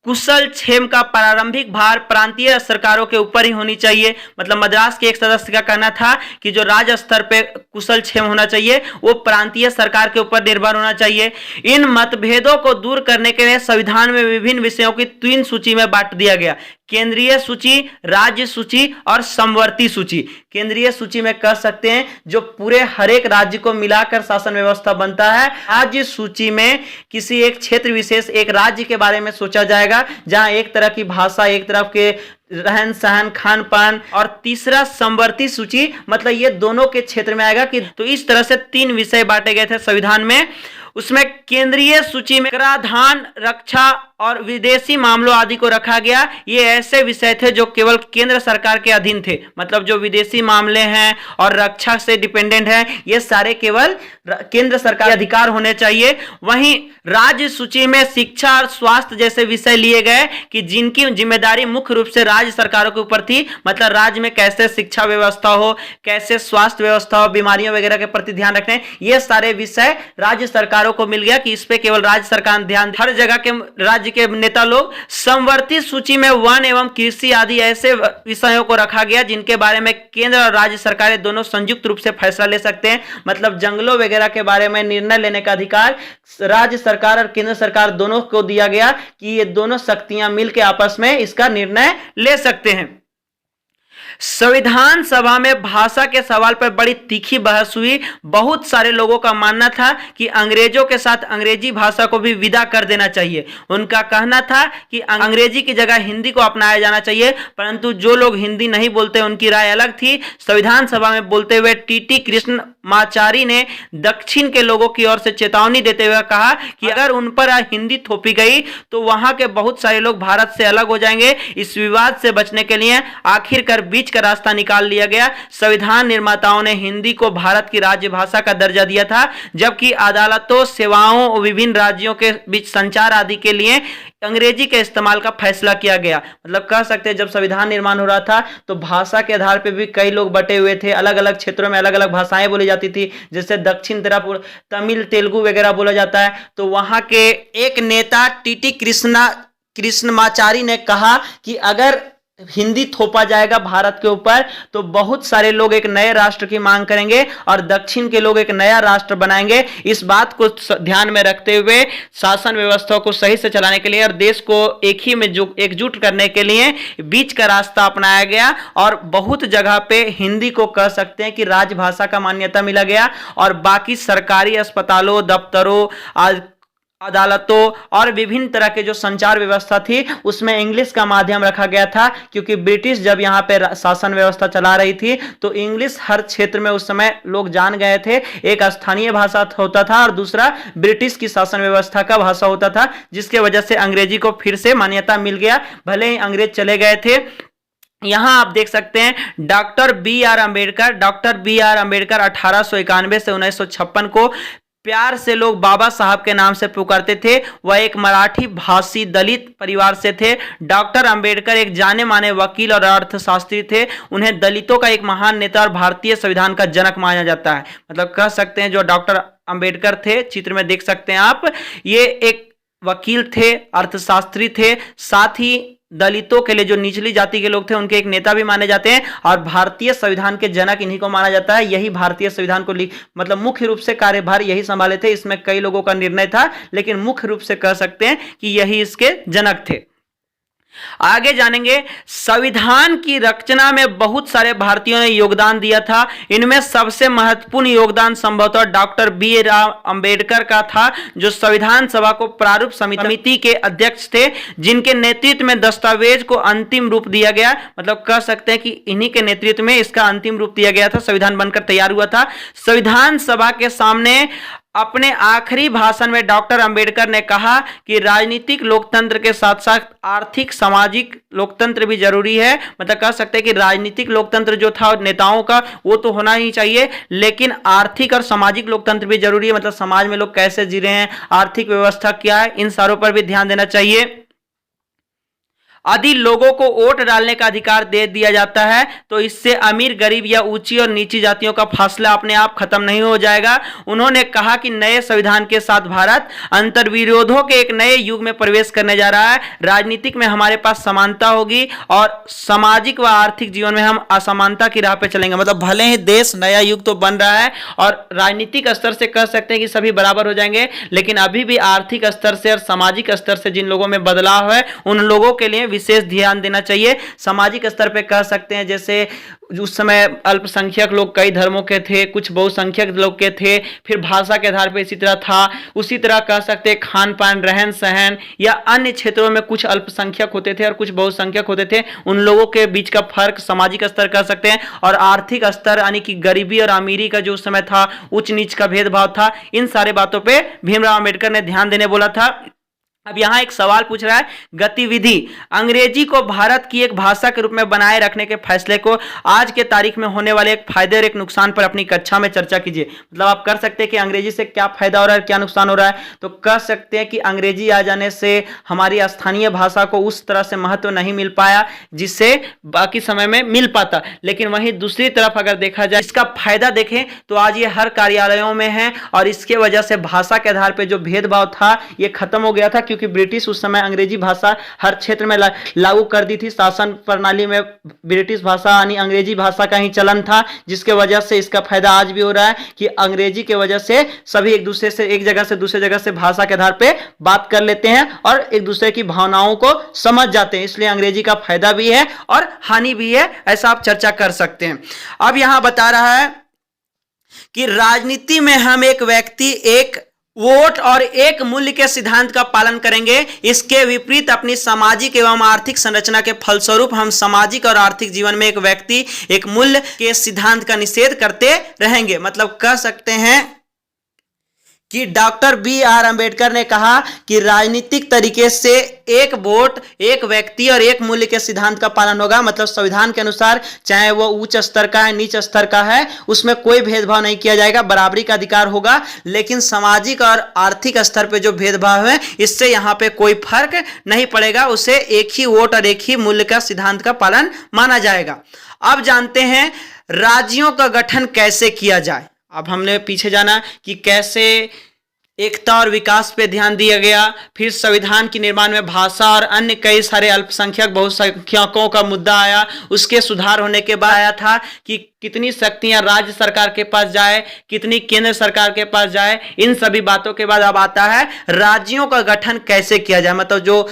कुशल क्षेम का प्रारंभिक भार प्रांतीय सरकारों के ऊपर ही होनी चाहिए। मतलब मद्रास के एक सदस्य का कहना था कि जो राज्य स्तर पे कुशल क्षेम होना चाहिए वो प्रांतीय सरकार के ऊपर निर्भर होना चाहिए। इन मतभेदों को दूर करने के लिए संविधान में विभिन्न विषयों की 3 सूची में बांट दिया गया: केंद्रीय सूची, राज्य सूची और समवर्ती सूची। केंद्रीय सूची में कह सकते हैं जो पूरे हर एक राज्य को मिलाकर शासन व्यवस्था बनता है। राज्य सूची में किसी एक क्षेत्र विशेष, एक राज्य के बारे में सोचा जाएगा जहां एक तरह की भाषा, एक तरफ के रहन सहन, खान पान। और तीसरा समवर्ती सूची, मतलब ये दोनों के क्षेत्र में आएगा कि तो इस तरह से 3 विषय बांटे गए थे संविधान में। उसमें केंद्रीय सूची में कराधान, रक्षा और विदेशी मामलों आदि को रखा गया। ये ऐसे विषय थे जो केवल केंद्र सरकार के अधीन थे, मतलब जो विदेशी मामले हैं और रक्षा से डिपेंडेंट हैं, ये सारे केवल केंद्र सरकार के अधिकार होने चाहिए। वहीं राज्य सूची में शिक्षा और स्वास्थ्य जैसे विषय लिए गए कि जिनकी जिम्मेदारी मुख्य रूप से राज्य सरकारों के ऊपर थी, मतलब राज्य में कैसे शिक्षा व्यवस्था हो, कैसे स्वास्थ्य व्यवस्था हो, बीमारियों वगैरह के प्रति ध्यान रखने, ये सारे विषय राज्य सरकारों को मिल गया कि इस पे केवल राज्य सरकार ध्यान। हर जगह के राज्य के नेता लोग समवर्ती सूची में वन एवं कृषि आदि ऐसे विषयों को रखा गया जिनके बारे में केंद्र और राज्य सरकारें दोनों संयुक्त रूप से फैसला ले सकते हैं। मतलब जंगलों वगैरह के बारे में निर्णय लेने का अधिकार राज्य सरकार और केंद्र सरकार दोनों को दिया गया कि ये दोनों शक्तियां मिलकर आपस में इसका निर्णय ले सकते हैं। संविधान सभा में भाषा के सवाल पर बड़ी तीखी बहस हुई। बहुत सारे लोगों का मानना था कि अंग्रेजों के साथ अंग्रेजी भाषा को भी विदा कर देना चाहिए। उनका कहना था कि अंग्रेजी की जगह हिंदी को अपनाया जाना चाहिए, परंतु जो लोग हिंदी नहीं बोलते उनकी राय अलग थी। संविधान सभा में बोलते हुए टीटी कृष्णमाचारी ने दक्षिण के लोगों की ओर से चेतावनी देते हुए कहा कि अगर उन पर हिंदी थोपी गई तो वहां के बहुत सारे लोग भारत से अलग हो जाएंगे। इस विवाद से बचने के लिए आखिरकार बीच का रास्ता निकाल लिया गया। संविधान निर्माताओं ने हिंदी को भारत की राज्य भाषा का दर्जा दिया था, जबकि अदालतों, सेवाओं और विभिन्न राज्यों के बीच संचार आदि के लिए अंग्रेजी के इस्तेमाल का फैसला किया गया। मतलब कह सकते हैं जब संविधान निर्माण हो रहा था तो भाषा के आधार पर भी कई लोग बटे हुए थे, अलग अलग क्षेत्रों में अलग अलग भाषाएं बोली जाती थी। जैसे दक्षिण तरफ तमिल, तेलुगु वगैरह बोला जाता है। तो वहां के एक नेता टीटी कृष्णमाचारी ने कहा कि अगर हिंदी थोपा जाएगा भारत के ऊपर तो बहुत सारे लोग एक नए राष्ट्र की मांग करेंगे और दक्षिण के लोग एक नया राष्ट्र बनाएंगे। इस बात को ध्यान में रखते हुए शासन व्यवस्था को सही से चलाने के लिए और देश को एक ही में एकजुट करने के लिए बीच का रास्ता अपनाया गया और बहुत जगह पे हिंदी को कह सकते हैं कि राजभाषा का मान्यता मिला गया और बाकी सरकारी अस्पतालों, दफ्तरों, अदालतों और विभिन्न तरह के जो संचार व्यवस्था थी उसमें इंग्लिश का माध्यम रखा गया था, क्योंकि ब्रिटिश जब यहाँ पे शासन व्यवस्था चला रही थी तो इंग्लिश हर क्षेत्र में उस समय लोग जान गए थे। एक स्थानीय भाषा होता था और दूसरा ब्रिटिश की शासन व्यवस्था का भाषा होता था, जिसके वजह से अंग्रेजी को फिर से मान्यता मिल गया, भले ही अंग्रेज चले गए थे। यहां आप देख सकते हैं डॉक्टर बी आर अंबेडकर 1891 से 1956 को प्यार से लोग बाबा साहब के नाम से पुकारते थे। वह एक मराठी भाषी दलित परिवार से थे। डॉक्टर अंबेडकर एक जाने माने वकील और अर्थशास्त्री थे। उन्हें दलितों का एक महान नेता और भारतीय संविधान का जनक माना जाता है। मतलब कह सकते हैं जो डॉक्टर अंबेडकर थे, चित्र में देख सकते हैं आप, ये एक वकील थे, अर्थशास्त्री थे, साथ ही दलितों के लिए जो निचली जाति के लोग थे उनके एक नेता भी माने जाते हैं और भारतीय संविधान के जनक इन्हीं को माना जाता है। यही भारतीय संविधान को मतलब मुख्य रूप से कार्यभार यही संभाले थे। इसमें कई लोगों का निर्णय था लेकिन मुख्य रूप से कह सकते हैं कि यही इसके जनक थे। आगे जानेंगे, संविधान की रचना में बहुत सारे भारतीयों ने योगदान दिया था। इनमें सबसे महत्वपूर्ण योगदान संभवतः डॉक्टर बी आर अंबेडकर का था, जो संविधान सभा को प्रारूप समिति के अध्यक्ष थे, जिनके नेतृत्व में दस्तावेज को अंतिम रूप दिया गया। मतलब कह सकते हैं कि इन्हीं के नेतृत्व में इसका अंतिम रूप दिया गया था, संविधान बनकर तैयार हुआ था। संविधान सभा के सामने अपने आखिरी भाषण में डॉक्टर अंबेडकर ने कहा कि राजनीतिक लोकतंत्र के साथ साथ आर्थिक सामाजिक लोकतंत्र भी जरूरी है। मतलब कह सकते हैं कि राजनीतिक लोकतंत्र जो था नेताओं का वो तो होना ही चाहिए, लेकिन आर्थिक और सामाजिक लोकतंत्र भी जरूरी है। मतलब समाज में लोग कैसे जी रहे हैं, आर्थिक व्यवस्था क्या है, इन सारों पर भी ध्यान देना चाहिए। यदि लोगों को वोट डालने का अधिकार दे दिया जाता है तो इससे अमीर गरीब या ऊंची और नीची जातियों का फासला अपने आप खत्म नहीं हो जाएगा। उन्होंने कहा कि नए संविधान के साथ भारत अंतर्विरोधों के एक नए युग में प्रवेश करने जा रहा है। राजनीतिक में हमारे पास समानता होगी और सामाजिक व आर्थिक जीवन में हम असमानता की राह पे चलेंगे। मतलब भले ही देश नया युग तो बन रहा है और राजनीतिक स्तर से कह सकते हैं कि सभी बराबर हो जाएंगे, लेकिन अभी भी आर्थिक स्तर से और सामाजिक स्तर से जिन लोगों में बदलाव है उन लोगों के लिए विशेष ध्यान देना चाहिए। सामाजिक स्तर पे कह सकते हैं, जैसे उस समय अल्पसंख्यक लोग कई धर्मों के थे, कुछ बहुसंख्यक लोग के थे, फिर भाषा के आधार पर इसी तरह था। उसी तरह कह सकते हैं खान पान, रहन सहन या अन्य क्षेत्रों में कुछ अल्पसंख्यक होते थे और कुछ बहुसंख्यक होते थे, उन लोगों के बीच का फर्क सामाजिक स्तर कह सकते हैं। और आर्थिक स्तर यानी कि गरीबी और अमीरी का जो उस समय था, उच्च नीच का भेदभाव था, इन सारे बातों पे भीमराव अंबेडकर ने ध्यान देने बोला था। अब यहां एक सवाल पूछ रहा है, गतिविधि अंग्रेजी को भारत की एक भाषा के रूप में बनाए रखने के फैसले को आज के तारीख में होने वाले एक फायदे और एक नुकसान पर अपनी कक्षा में चर्चा कीजिए। मतलब आप कर सकते हैं कि अंग्रेजी से क्या फायदा हो रहा है, क्या नुकसान हो रहा है। तो कह सकते हैं कि अंग्रेजी आ जाने से हमारी स्थानीय भाषा को उस तरह से महत्व नहीं मिल पाया जिससे बाकी समय में मिल पाता। लेकिन वहीं दूसरी तरफ अगर देखा जाए, इसका फायदा देखें तो आज ये हर कार्यालयों में है और इसके वजह से भाषा के आधार पर जो भेदभाव था ये खत्म हो गया था, क्योंकि ब्रिटिश उस समय अंग्रेजी भाषा हर क्षेत्र में लागू कर दी थी। शासन प्रणाली में ब्रिटिश भाषा यानी अंग्रेजी भाषा का ही चलन था, जिसके वजह से इसका फायदा आज भी हो रहा है कि अंग्रेजी के वजह से सभी एक दूसरे से, एक जगह से दूसरे जगह से भाषा के आधार पे बात कर लेते हैं और एक दूसरे की भावनाओं को समझ जाते हैं। इसलिए अंग्रेजी का फायदा भी है और हानि भी है, ऐसा आप चर्चा कर सकते हैं। अब यहां बता रहा है कि राजनीति में हम एक व्यक्ति, एक वोट और एक मूल्य के सिद्धांत का पालन करेंगे। इसके विपरीत अपनी सामाजिक एवं आर्थिक संरचना के फलस्वरूप हम सामाजिक और आर्थिक जीवन में एक व्यक्ति, एक मूल्य के सिद्धांत का निषेध करते रहेंगे। मतलब कह सकते हैं कि डॉक्टर बी.आर. अंबेडकर ने कहा कि राजनीतिक तरीके से एक वोट, एक व्यक्ति और एक मूल्य के सिद्धांत का पालन होगा। मतलब संविधान के अनुसार चाहे वो उच्च स्तर का है, नीच स्तर का है, उसमें कोई भेदभाव नहीं किया जाएगा, बराबरी का अधिकार होगा। लेकिन सामाजिक और आर्थिक स्तर पे जो भेदभाव है, इससे यहाँ पे कोई फर्क नहीं पड़ेगा, उसे एक ही वोट और एक ही मूल्य का सिद्धांत का पालन माना जाएगा। अब जानते हैं राज्यों का गठन कैसे किया जाए। अब हमने पीछे जाना कि कैसे एकता और विकास पे ध्यान दिया गया, फिर संविधान के निर्माण में भाषा और अन्य कई सारे अल्पसंख्यक बहुसंख्यकों का मुद्दा आया। उसके सुधार होने के बाद आया था कि कितनी शक्तियां राज्य सरकार के पास जाए, कितनी केंद्र सरकार के पास जाए। इन सभी बातों के बाद अब आता है राज्यों का गठन कैसे किया जाए। मतलब जो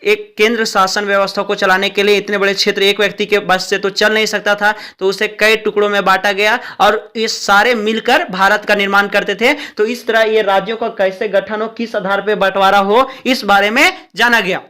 एक केंद्र शासन व्यवस्था को चलाने के लिए इतने बड़े क्षेत्र एक व्यक्ति के बस से तो चल नहीं सकता था, तो उसे कई टुकड़ों में बांटा गया और ये सारे मिलकर भारत का निर्माण करते थे। तो इस तरह ये राज्यों का कैसे गठन हो, किस आधार पर बंटवारा हो, इस बारे में जाना गया।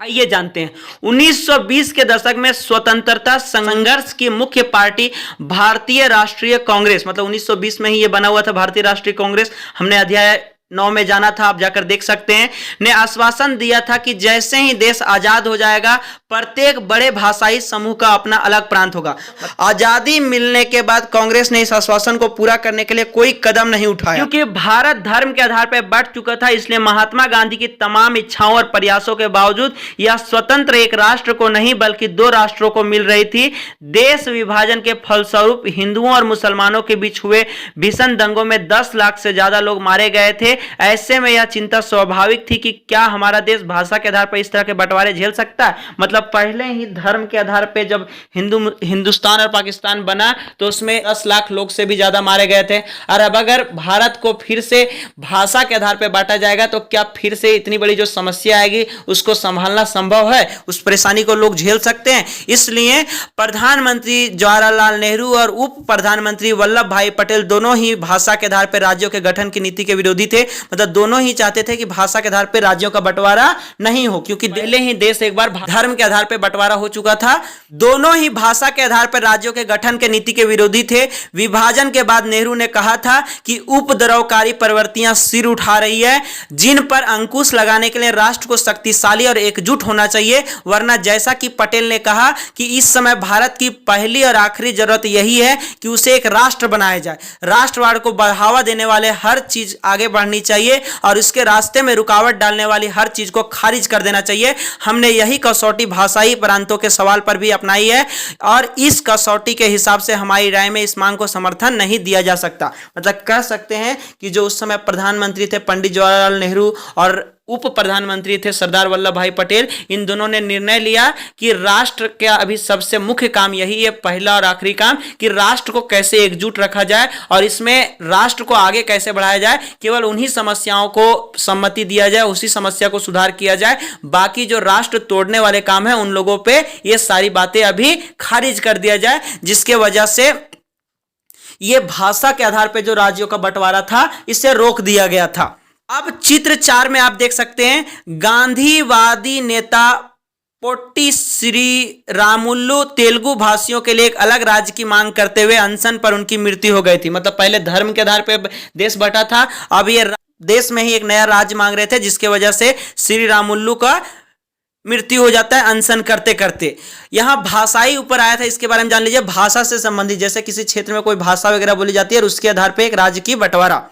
आइए जानते हैं। 1920 के दशक में स्वतंत्रता संघर्ष की मुख्य पार्टी भारतीय राष्ट्रीय कांग्रेस, मतलब 1920 में ही ये बना हुआ था भारतीय राष्ट्रीय कांग्रेस, हमने अध्याय 9 में जाना था, आप जाकर देख सकते हैं, ने आश्वासन दिया था कि जैसे ही देश आजाद हो जाएगा प्रत्येक बड़े भाषाई समूह का अपना अलग प्रांत होगा। आजादी मिलने के बाद कांग्रेस ने इस आश्वासन को पूरा करने के लिए कोई कदम नहीं उठाया, क्योंकि भारत धर्म के आधार पर बंट चुका था। इसलिए महात्मा गांधी की तमाम इच्छाओं और प्रयासों के बावजूद यह स्वतंत्र एक राष्ट्र को नहीं बल्कि दो राष्ट्रों को मिल रही थी। देश विभाजन के फलस्वरूप हिंदुओं और मुसलमानों के बीच हुए भीषण दंगों में 10 लाख से ज्यादा लोग मारे गए थे। ऐसे में यह चिंता स्वाभाविक थी कि क्या हमारा देश भाषा के आधार पर इस तरह के बंटवारे झेल सकता है। मतलब पहले ही धर्म के आधार पर जब हिंदुस्तान और पाकिस्तान बना तो उसमें 10 लाख लोग से भी ज्यादा मारे गए थे। और अब अगर भारत को फिर से भाषा के आधार पर बांटा जाएगा तो क्या फिर से इतनी बड़ी जो समस्या आएगी उसको संभालना संभव है, उस परेशानी को लोग झेल सकते हैं। इसलिए प्रधानमंत्री जवाहरलाल नेहरू और उप प्रधानमंत्री वल्लभ भाई पटेल दोनों ही भाषा के आधार पर राज्यों के गठन की नीति के विरोधी थे। मतलब दोनों ही चाहते थे कि भाषा के आधार पर राज्यों का बंटवारा नहीं हो, क्योंकि पहले ही देश एक बार धर्म के आधार पर बंटवारा हो चुका था। दोनों ही भाषा के आधार पर राज्यों के गठन के नीति के विरोधी थे। विभाजन के बाद नेहरू ने कहा था कि उपद्रवकारी प्रवृत्तियां सिर उठा रही है, जिन पर अंकुश लगाने के लिए राष्ट्र को शक्तिशाली और एकजुट होना चाहिए। वरना जैसा कि पटेल ने कहा कि इस समय भारत की पहली और आखिरी जरूरत यही है कि उसे एक राष्ट्र बनाया जाए। राष्ट्रवाद को बढ़ावा देने वाले हर चीज आगे बढ़नी चाहिए और इसके रास्ते में रुकावट डालने वाली हर चीज को खारिज कर देना चाहिए। हमने यही कसौटी भाषाई प्रांतों के सवाल पर भी अपनाई है और इस कसौटी के हिसाब से हमारी राय में इस मांग को समर्थन नहीं दिया जा सकता। मतलब कह सकते हैं कि जो उस समय प्रधानमंत्री थे पंडित जवाहरलाल नेहरू और उप प्रधानमंत्री थे सरदार वल्लभ भाई पटेल, इन दोनों ने निर्णय लिया कि राष्ट्र का अभी सबसे मुख्य काम यही है, पहला और आखिरी काम, कि राष्ट्र को कैसे एकजुट रखा जाए और इसमें राष्ट्र को आगे कैसे बढ़ाया जाए। केवल उन्हीं समस्याओं को सम्मति दिया जाए, उसी समस्या को सुधार किया जाए, बाकी जो राष्ट्र तोड़ने वाले काम है उन लोगों पे ये सारी बातें अभी खारिज कर दिया जाए, जिसके वजह से ये भाषा के आधार पे जो राज्यों का बंटवारा था इसे रोक दिया गया था। अब चित्र 4 में आप देख सकते हैं गांधीवादी नेता पोट्टी श्रीरामुलु तेलुगु भाषियों के लिए एक अलग राज्य की मांग करते हुए अनशन पर उनकी मृत्यु हो गई थी। मतलब पहले धर्म के आधार पे देश बंटा था, अब ये देश में ही एक नया राज्य मांग रहे थे, जिसके वजह से श्रीरामुलु का मृत्यु हो जाता है अनशन करते करते। यहाँ भाषाई ऊपर आया था, इसके बारे में जान लीजिए। भाषा से संबंधित, जैसे किसी क्षेत्र में कोई भाषा वगैरह बोली जाती है और उसके आधार पे एक राज्य की बंटवारा।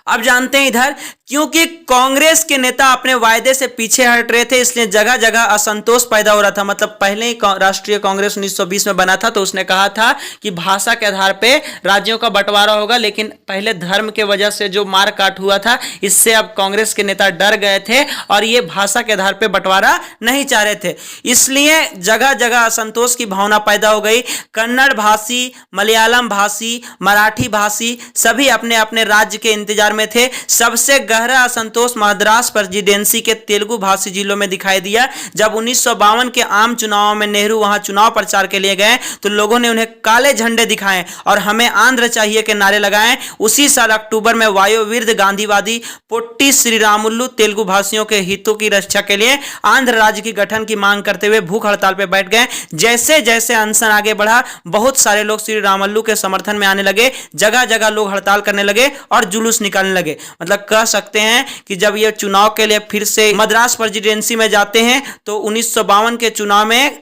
अब जानते हैं इधर, क्योंकि कांग्रेस के नेता अपने वायदे से पीछे हट रहे थे, इसलिए जगह जगह असंतोष पैदा हो रहा था। मतलब पहले ही राष्ट्रीय कांग्रेस 1920 में बना था तो उसने कहा था कि भाषा के आधार पे राज्यों का बंटवारा होगा, लेकिन पहले धर्म के वजह से जो मार काट हुआ था इससे अब कांग्रेस के नेता डर गए थे और ये भाषा के आधार पे बंटवारा नहीं चाह रहे थे, इसलिए जगह जगह असंतोष की भावना पैदा हो गई। कन्नड़ भाषी, मलयालम भाषी, मराठी भाषी सभी अपने अपने राज्य के इंतजार में थे। सबसे गहरा असंतोष मद्रास प्रेसिडेंसी के तेलुगु भाषी जिलों में दिखाई दिया। जब 1952 के आम चुनावों में नेहरू वहां चुनाव प्रचार के लिए गए तो लोगों ने उन्हें काले झंडे दिखाए और हमें आंध्र चाहिए के नारे लगाए। उसी साल अक्टूबर में वायोवृद्ध गांधीवादी पोट्टी श्रीरामुलु तेलुगु भाषियों के हितों की रक्षा के लिए आंध्र राज्य की गठन की मांग करते हुए भूख हड़ताल पर बैठ गए। जैसे जैसे अनशन आगे बढ़ा, बहुत सारे लोग श्रीरामुलु के समर्थन में आने लगे, जगह जगह लोग हड़ताल करने लगे और जुलूस निकालने लगे। मतलब कह सकते हैं कि जब ये चुनाव के लिए फिर से मद्रास प्रेसिडेंसी में जाते हैं तो 1952 के चुनाव में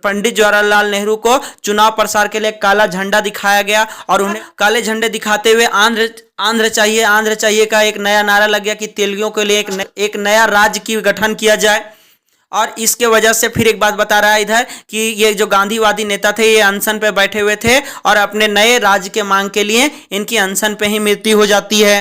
पंडित जवाहरलाल नेहरू को चुनाव प्रचार के लिए काला झंडा दिखाया गया और उन्हें काले झंडे दिखाते हुए आंध्र चाहिए का एक नया नारा लग गया कि तेलुगुओं के लिए एक नया राज्य की गठन किया जाए। और इसके वजह से फिर एक बात बता रहा है इधर कि ये जो गांधीवादी नेता थे ये अनशन पे बैठे हुए थे और अपने नए राज्य के मांग के लिए इनकी अनशन पे ही मृत्यु हो जाती है।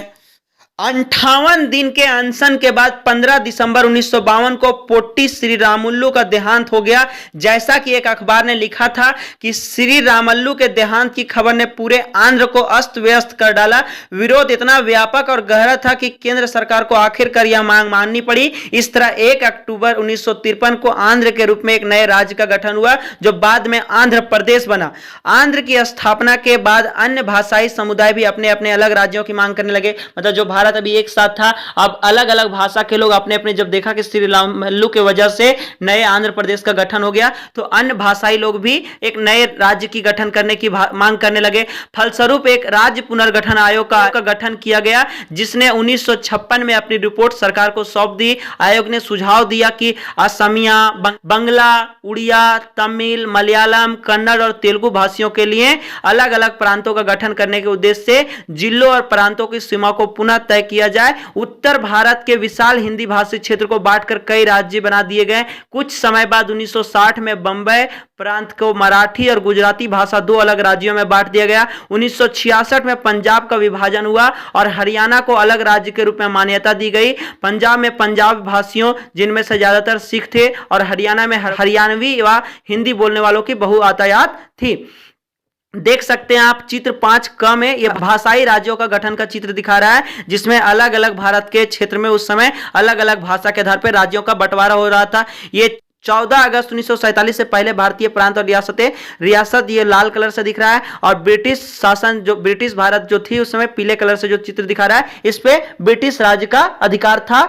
58 दिन के अनशन के बाद 15 दिसंबर 1952 को पोट्टी श्रीरामुलु का देहांत हो गया। जैसा कि एक अखबार ने लिखा था कि श्रीरामुलु के देहांत की खबर ने पूरे आंध्र को अस्त व्यस्त कर डाला। विरोध इतना व्यापक और गहरा था कि केंद्र सरकार को आखिरकार यह मांग माननी पड़ी। इस तरह 1 अक्टूबर 1953 को आंध्र के रूप में एक नए राज्य का गठन हुआ जो बाद में आंध्र प्रदेश बना। आंध्र की स्थापना के बाद अन्य भाषाई समुदाय भी अपने अपने अलग राज्यों की मांग करने लगे। मतलब जो भारत अभी एक साथ था, अब अलग अलग भाषा के लोग अपने अपने, जब देखा कि श्रीरामुलु के वजह से नए आंध्र प्रदेश का गठन हो गया तो अन्य भाषाई लोग भी एक नए राज्य की गठन करने की मांग करने लगे। फलस्वरूप एक राज्य पुनर्गठन आयोग का गठन किया गया जिसने 1956 में अपनी रिपोर्ट सरकार को सौंप दी। आयोग ने सुझाव दिया कि असमिया, बंगला, उड़िया, तमिल, मलयालम, कन्नड़ और तेलुगु भाषियों के लिए अलग अलग प्रांतों का गठन करने के उद्देश्य से जिलों और प्रांतों की सीमा को पुनः तय किया जाए। उत्तर भारत के विशाल हिंदी भाषी क्षेत्र को बांटकर कई राज्य बना दिए गए। कुछ समय बाद 1960 में बंबई प्रांत को मराठी और गुजराती भाषा 2 अलग राज्यों में बांट दिया गया। 1966 में पंजाब का विभाजन हुआ और हरियाणा को अलग राज्य के रूप में मान्यता दी गई। पंजाब में पंजाब भाषियों, जिनमें से ज्यादातर सिख थे, और हरियाणा में हरियाणवी व हिंदी बोलने वालों की बहुआतायात थी। देख सकते हैं आप चित्र 5 में यह भाषाई राज्यों का गठन का चित्र दिखा रहा है जिसमें अलग अलग भारत के क्षेत्र में उस समय अलग अलग भाषा के आधार पर राज्यों का बंटवारा हो रहा था। ये 14 अगस्त 1947 से पहले भारतीय प्रांत और रियासत ये लाल कलर से दिख रहा है और ब्रिटिश शासन, जो ब्रिटिश भारत जो थी उस समय पीले कलर से जो चित्र दिखा रहा है इस पे ब्रिटिश राज्य का अधिकार था।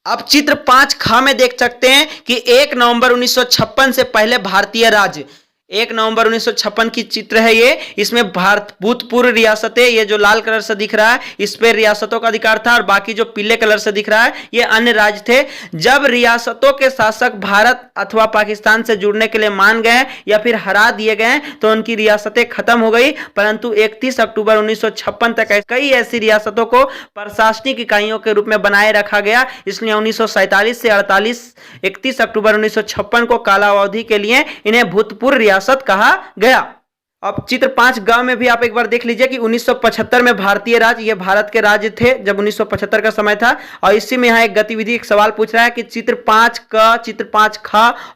अब चित्र 5 में देख सकते हैं कि 1 नवंबर 1956 से पहले भारतीय राज्य, 1 नवंबर 1956 की चित्र है ये। इसमें भारत भूतपूर्व रियासतें, ये जो लाल कलर से दिख रहा है इस पे रियासतों का अधिकार था और बाकी जो पीले कलर से दिख रहा है ये अन्य राज्य थे। जब रियासतों के शासक भारत अथवा पाकिस्तान से जुड़ने के लिए मान गए या फिर हरा दिए गए तो उनकी रियासतें खत्म हो गई, परंतु 31 अक्टूबर 1956 तक कई ऐसी रियासतों को प्रशासनिक इकाइयों के रूप में बनाए रखा गया। इसलिए 1947 से 31 अक्टूबर 1956 को कालावधि के लिए इन्हें भूतपूर्व रियासत कहा गया। अब चित्र 5 में भी आप एक बार देख लीजिए कि 1975 में भारतीय राज्य, ये भारत के राज्य थे जब 1975 का समय था। और इसी में यहाँ एक गतिविधि, एक सवाल पूछ रहा है कि चित्र 5 चित्र 5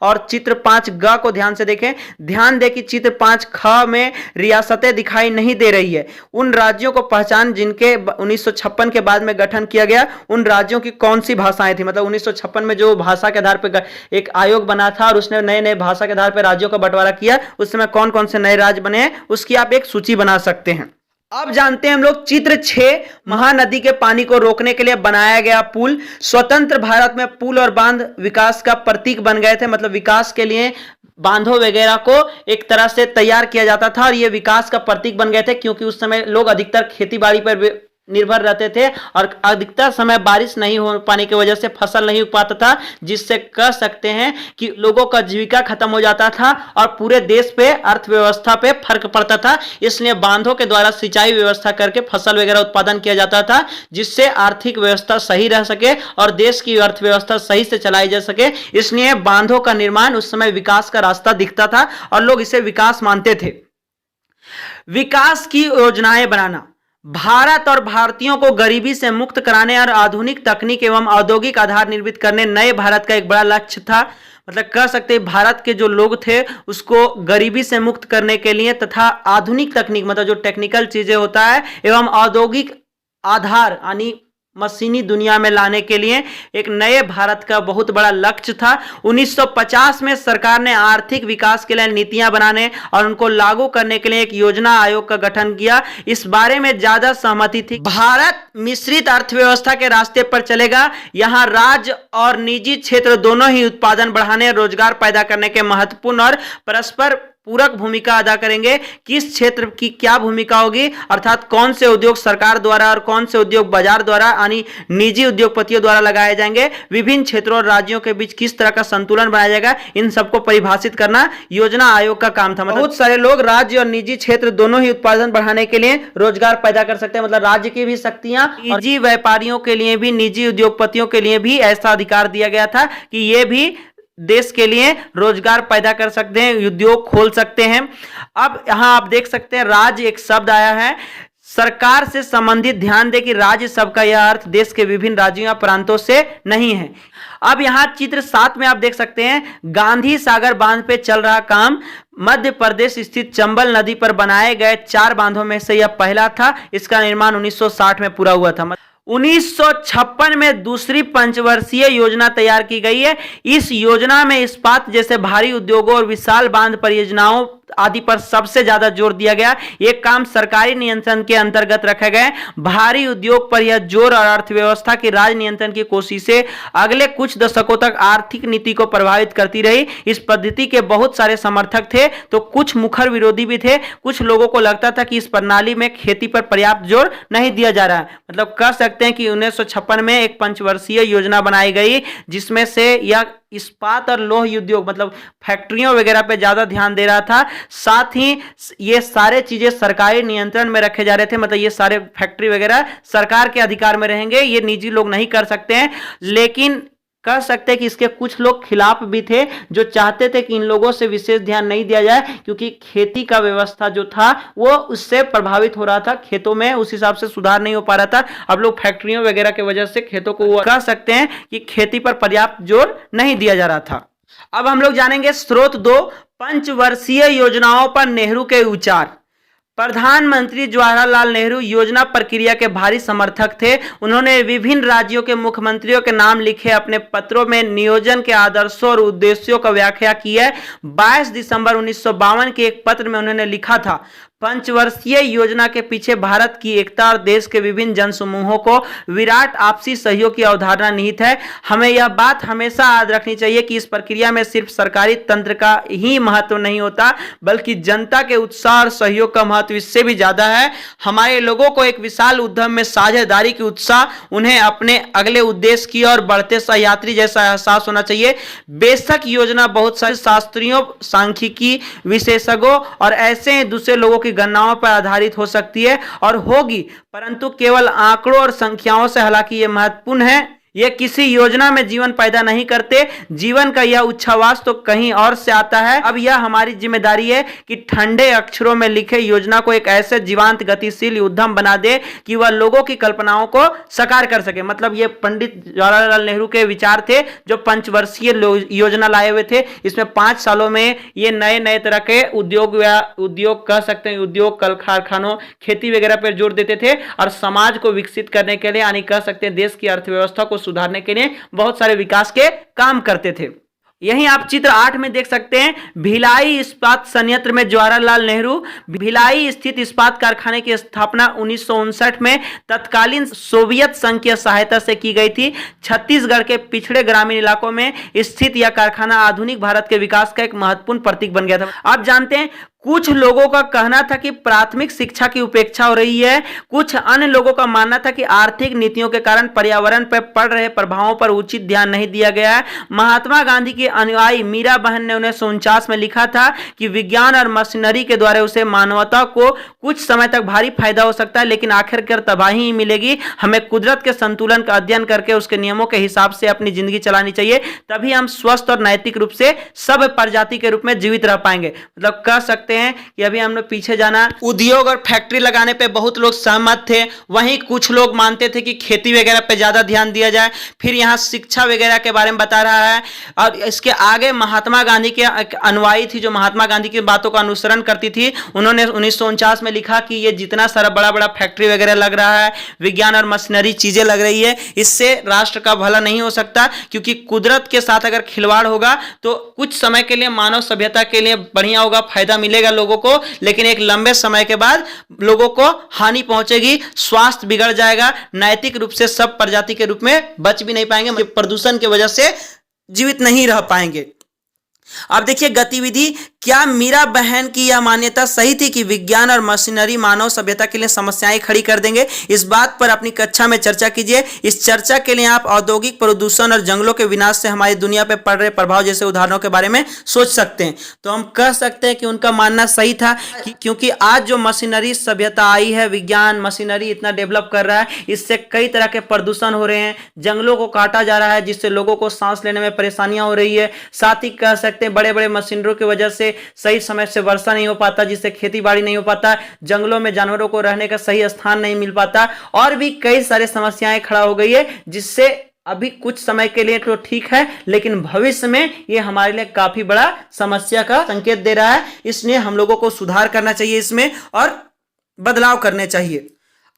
और चित्र 5 को ध्यान से देखें। ध्यान दें कि चित्र 5 में रियासतें दिखाई नहीं दे रही है। उन राज्यों को पहचान जिनके 1956 के बाद में गठन किया गया, उन राज्यों की कौन सी भाषाएं थी। मतलब 1956 में जो भाषा के आधार पर एक आयोग बना था और उसने नए नए भाषा के आधार पर राज्यों का बंटवारा किया, उस समय कौन कौन से नए राज्य बने, उसकी आप एक सूची बना सकते हैं। अब जानते हैं हम लोग चित्र 6, महानदी के पानी को रोकने के लिए बनाया गया पुल। स्वतंत्र भारत में पुल और बांध विकास का प्रतीक बन गए थे। मतलब विकास के लिए बांधों वगैरह को एक तरह से तैयार किया जाता था और ये विकास का प्रतीक बन गए थे, क्योंकि उस समय लोग अधिकतर खेतीबाड़ी पर निर्भर रहते थे और अधिकतर समय बारिश नहीं हो पाने की वजह से फसल नहीं उग पाता था, जिससे कह सकते हैं कि लोगों का जीविका खत्म हो जाता था और पूरे देश पे अर्थव्यवस्था पे फर्क पड़ता था। इसलिए बांधों के द्वारा सिंचाई व्यवस्था करके फसल वगैरह उत्पादन किया जाता था, जिससे आर्थिक व्यवस्था सही रह सके और देश की अर्थव्यवस्था सही से चलाई जा सके। इसलिए बांधों का निर्माण उस समय विकास का रास्ता दिखता था और लोग इसे विकास मानते थे। विकास की योजनाएं बनाना, भारत और भारतीयों को गरीबी से मुक्त कराने और आधुनिक तकनीक एवं औद्योगिक आधार निर्मित करने नए भारत का एक बड़ा लक्ष्य था। मतलब कह सकते हैं भारत के जो लोग थे उसको गरीबी से मुक्त करने के लिए तथा आधुनिक तकनीक, मतलब जो टेक्निकल चीजें होता है, एवं औद्योगिक आधार यानी मशीनी दुनिया में लाने के लिए एक नए भारत का बहुत बड़ा लक्ष्य था। 1950 में सरकार ने आर्थिक विकास के लिए नीतियां बनाने और उनको लागू करने के लिए एक योजना आयोग का गठन किया। इस बारे में ज्यादा सहमति थी। भारत मिश्रित अर्थव्यवस्था के रास्ते पर चलेगा। यहां राज्य और निजी क्षेत्र दोनों ही उत्पादन बढ़ाने, रोजगार पैदा करने के महत्वपूर्ण और परस्पर पूरक भूमिका अदा करेंगे। किस क्षेत्र की क्या भूमिका होगी, अर्थात कौन से उद्योग सरकार द्वारा और कौन से उद्योग बाजार द्वारा यानी निजी उद्योगपतियों द्वारा लगाए जाएंगे, विभिन्न क्षेत्रों और राज्यों के बीच किस तरह का संतुलन बनाया जाएगा, इन सबको परिभाषित करना योजना आयोग का काम था। मतलब बहुत सारे लोग राज्य और निजी क्षेत्र दोनों ही उत्पादन बढ़ाने के लिए रोजगार पैदा कर सकते हैं। मतलब राज्य की भी शक्तियां, निजी व्यापारियों के लिए भी, निजी उद्योगपतियों के लिए भी ऐसा अधिकार दिया गया था कि ये भी देश के लिए रोजगार पैदा कर सकते हैं, उद्योग खोल सकते हैं। अब यहां आप देख सकते हैं राज्य एक शब्द आया है। सरकार से संबंधित, ध्यान दें कि राज्य शब्द का यह अर्थ देश के विभिन्न राज्यों या प्रांतों से नहीं है। अब यहां चित्र 7 में आप देख सकते हैं गांधी सागर बांध पे चल रहा काम। मध्य प्रदेश स्थित चंबल नदी पर बनाए गए 4 बांधों में से यह पहला था। इसका निर्माण 1960 में पूरा हुआ था। 1956 में दूसरी पंचवर्षीय योजना तैयार की गई है। इस योजना में इस्पात जैसे भारी उद्योगों और विशाल बांध परियोजनाओं आदि पर सबसे ज्यादा जोर दिया गया। ये काम सरकारी नियंत्रण के अंतर्गत रखे गए। भारी उद्योग पर यह जोर और अर्थव्यवस्था की राज नियंत्रण की कोशिशें अगले कुछ दशकों तक आर्थिक नीति को प्रभावित करती रही। इस पद्धति के बहुत सारे समर्थक थे तो कुछ मुखर विरोधी भी थे। कुछ लोगों को लगता था कि इस प्रणाली में खेती पर पर्याप्त जोर नहीं दिया जा रहा है। मतलब कह सकते हैं कि 1956 में एक पंचवर्षीय योजना बनाई गई जिसमें से यह इस्पात और लौह उद्योग मतलब फैक्ट्रियों वगैरह पे ज्यादा ध्यान दे रहा था। साथ ही ये सारे चीजें सरकारी नियंत्रण में रखे जा रहे थे। मतलब ये सारे फैक्ट्री वगैरह सरकार के अधिकार में रहेंगे, ये निजी लोग नहीं कर सकते हैं। लेकिन कह सकते हैं कि इसके कुछ लोग खिलाफ भी थे जो चाहते थे कि इन लोगों से विशेष ध्यान नहीं दिया जाए, क्योंकि खेती का व्यवस्था जो था वो उससे प्रभावित हो रहा था। खेतों में उस हिसाब से सुधार नहीं हो पा रहा था। अब लोग फैक्ट्रियों वगैरह की वजह से खेतों को कह सकते हैं कि खेती पर पर्याप्त जोर नहीं दिया जा रहा था। अब हम लोग जानेंगे स्रोत 2, पंचवर्षीय योजनाओं पर नेहरू के विचार। प्रधानमंत्री जवाहरलाल नेहरू योजना प्रक्रिया के भारी समर्थक थे। उन्होंने विभिन्न राज्यों के मुख्यमंत्रियों के नाम लिखे अपने पत्रों में नियोजन के आदर्शों और उद्देश्यों का व्याख्या की है। 22 दिसंबर 1952 के एक पत्र में उन्होंने लिखा था, पंचवर्षीय योजना के पीछे भारत की एकता और देश के विभिन्न जनसमूहों को विराट आपसी सहयोग की अवधारणा निहित है। हमें यह बात हमेशा याद रखनी चाहिए कि इस प्रक्रिया में सिर्फ सरकारी तंत्र का ही महत्व नहीं होता, बल्कि जनता के उत्साह और सहयोग का महत्व इससे भी ज्यादा है। हमारे लोगों को एक विशाल उद्यम में साझेदारी की उत्साह, उन्हें अपने अगले उद्देश्य की और बढ़ते सहयात्री जैसा एहसास होना चाहिए। बेशक योजना बहुत सारे शास्त्रियों, सांख्यिकी विशेषज्ञों और ऐसे दूसरे लोगों की गणनाओं पर आधारित हो सकती है और होगी, परंतु केवल आंकड़ों और संख्याओं से। हालांकि यह महत्वपूर्ण है, ये किसी योजना में जीवन पैदा नहीं करते। जीवन का यह उच्छ्वास तो कहीं और से आता है। अब यह हमारी जिम्मेदारी है कि ठंडे अक्षरों में लिखे योजना को एक ऐसे जीवंत, गतिशील, उद्यम बना दे कि वह लोगों की कल्पनाओं को साकार कर सके। मतलब ये पंडित जवाहरलाल नेहरू के विचार थे जो पंचवर्षीय योजना लाए हुए थे। इसमें 5 सालों में ये नए नए तरह के उद्योग कह सकते हैं, उद्योग, कल कारखानों, खेती वगैरह पर जोर देते थे और समाज को विकसित करने के लिए, यानी कह सकते हैं देश की अर्थव्यवस्था को सुधारने के लिए बहुत सारे विकास के काम करते थे। यहीं आप चित्र 8 में देख सकते हैं, भिलाई इस्पात संयंत्र में जवाहरलाल नेहरू। भिलाई स्थित इस्पात कारखाने की स्थापना 1959 में तत्कालीन सोवियत संघ की सहायता से की गई थी। छत्तीसगढ़ के पिछड़े ग्रामीण इलाकों में स्थित यह कारखाना आधुनिक भारत के विकास का एक महत्वपूर्ण प्रतीक बन गया था। आप जानते हैं, कुछ लोगों का कहना था कि प्राथमिक शिक्षा की उपेक्षा हो रही है। कुछ अन्य लोगों का मानना था कि आर्थिक नीतियों के कारण पर्यावरण पर पड़ रहे प्रभावों पर उचित ध्यान नहीं दिया गया है। महात्मा गांधी की अनुयायी मीरा बहन ने 1949 में लिखा था कि विज्ञान और मशीनरी के द्वारा उसे मानवता को कुछ समय तक भारी फायदा हो सकता है, लेकिन आखिरकार तबाही ही मिलेगी। हमें कुदरत के संतुलन का अध्ययन करके उसके नियमों के हिसाब से अपनी जिंदगी चलानी चाहिए, तभी हम स्वस्थ और नैतिक रूप से सब प्रजाति के रूप में जीवित रह पाएंगे। मतलब कह सकते हैं कि अभी हम लोग पीछे जाना, उद्योग और फैक्ट्री लगाने पे बहुत लोग सहमत थे। वहीं कुछ लोग मानते थे कि खेती वगैरह पे ज्यादा ध्यान दिया जाए। फिर यहाँ शिक्षा वगैरह के बारे में बता रहा है। और इसके आगे महात्मा गांधी के अनुयायी थी जो महात्मा गांधी की बातों का अनुसरण करती थी। उन्होंने 1949 में लिखा कि ये जितना सारा बड़ा बड़ा फैक्ट्री वगैरह लग रहा है, विज्ञान और मशीनरी चीजें लग रही है, इससे राष्ट्र का भला नहीं हो सकता, क्योंकि कुदरत के साथ अगर खिलवाड़ होगा तो कुछ समय के लिए मानव सभ्यता के लिए बढ़िया होगा, फायदा मिलेगा लोगों को, लेकिन एक लंबे समय के बाद लोगों को हानि पहुंचेगी, स्वास्थ्य बिगड़ जाएगा, नैतिक रूप से सब प्रजाति के रूप में बच भी नहीं पाएंगे, प्रदूषण की वजह से जीवित नहीं रह पाएंगे। अब देखिए गतिविधि, क्या मीरा बहन की यह मान्यता सही थी कि विज्ञान और मशीनरी मानव सभ्यता के लिए समस्याएं खड़ी कर देंगे? इस बात पर अपनी कक्षा में चर्चा कीजिए। इस चर्चा के लिए आप औद्योगिक प्रदूषण और जंगलों के विनाश से हमारी दुनिया पर पड़ रहे प्रभाव जैसे उदाहरणों के बारे में सोच सकते हैं। तो हम कह सकते हैं कि उनका मानना सही था, क्योंकि आज जो मशीनरी सभ्यता आई है, विज्ञान मशीनरी इतना डेवलप कर रहा है, इससे कई तरह के प्रदूषण हो रहे हैं, जंगलों को काटा जा रहा है जिससे लोगों को सांस लेने में परेशानियां हो रही है। साथ ही कह सकते हैं बड़े बड़े मशीनरों की वजह से सही समय से वर्षा नहीं हो पाता, जिससे खेती बाड़ी नहीं हो पाता, जंगलों में जानवरों को रहने का सही स्थान नहीं मिल पाता, और भी कई सारे समस्याएं खड़ा हो गई है, जिससे अभी कुछ समय के लिए तो ठीक है, लेकिन भविष्य में ये हमारे लिए काफी बड़ा समस्या का संकेत दे रहा है। इसलिए हम लोगों को सुधार करना चाहिए इसमें और बदलाव करने चाहिए।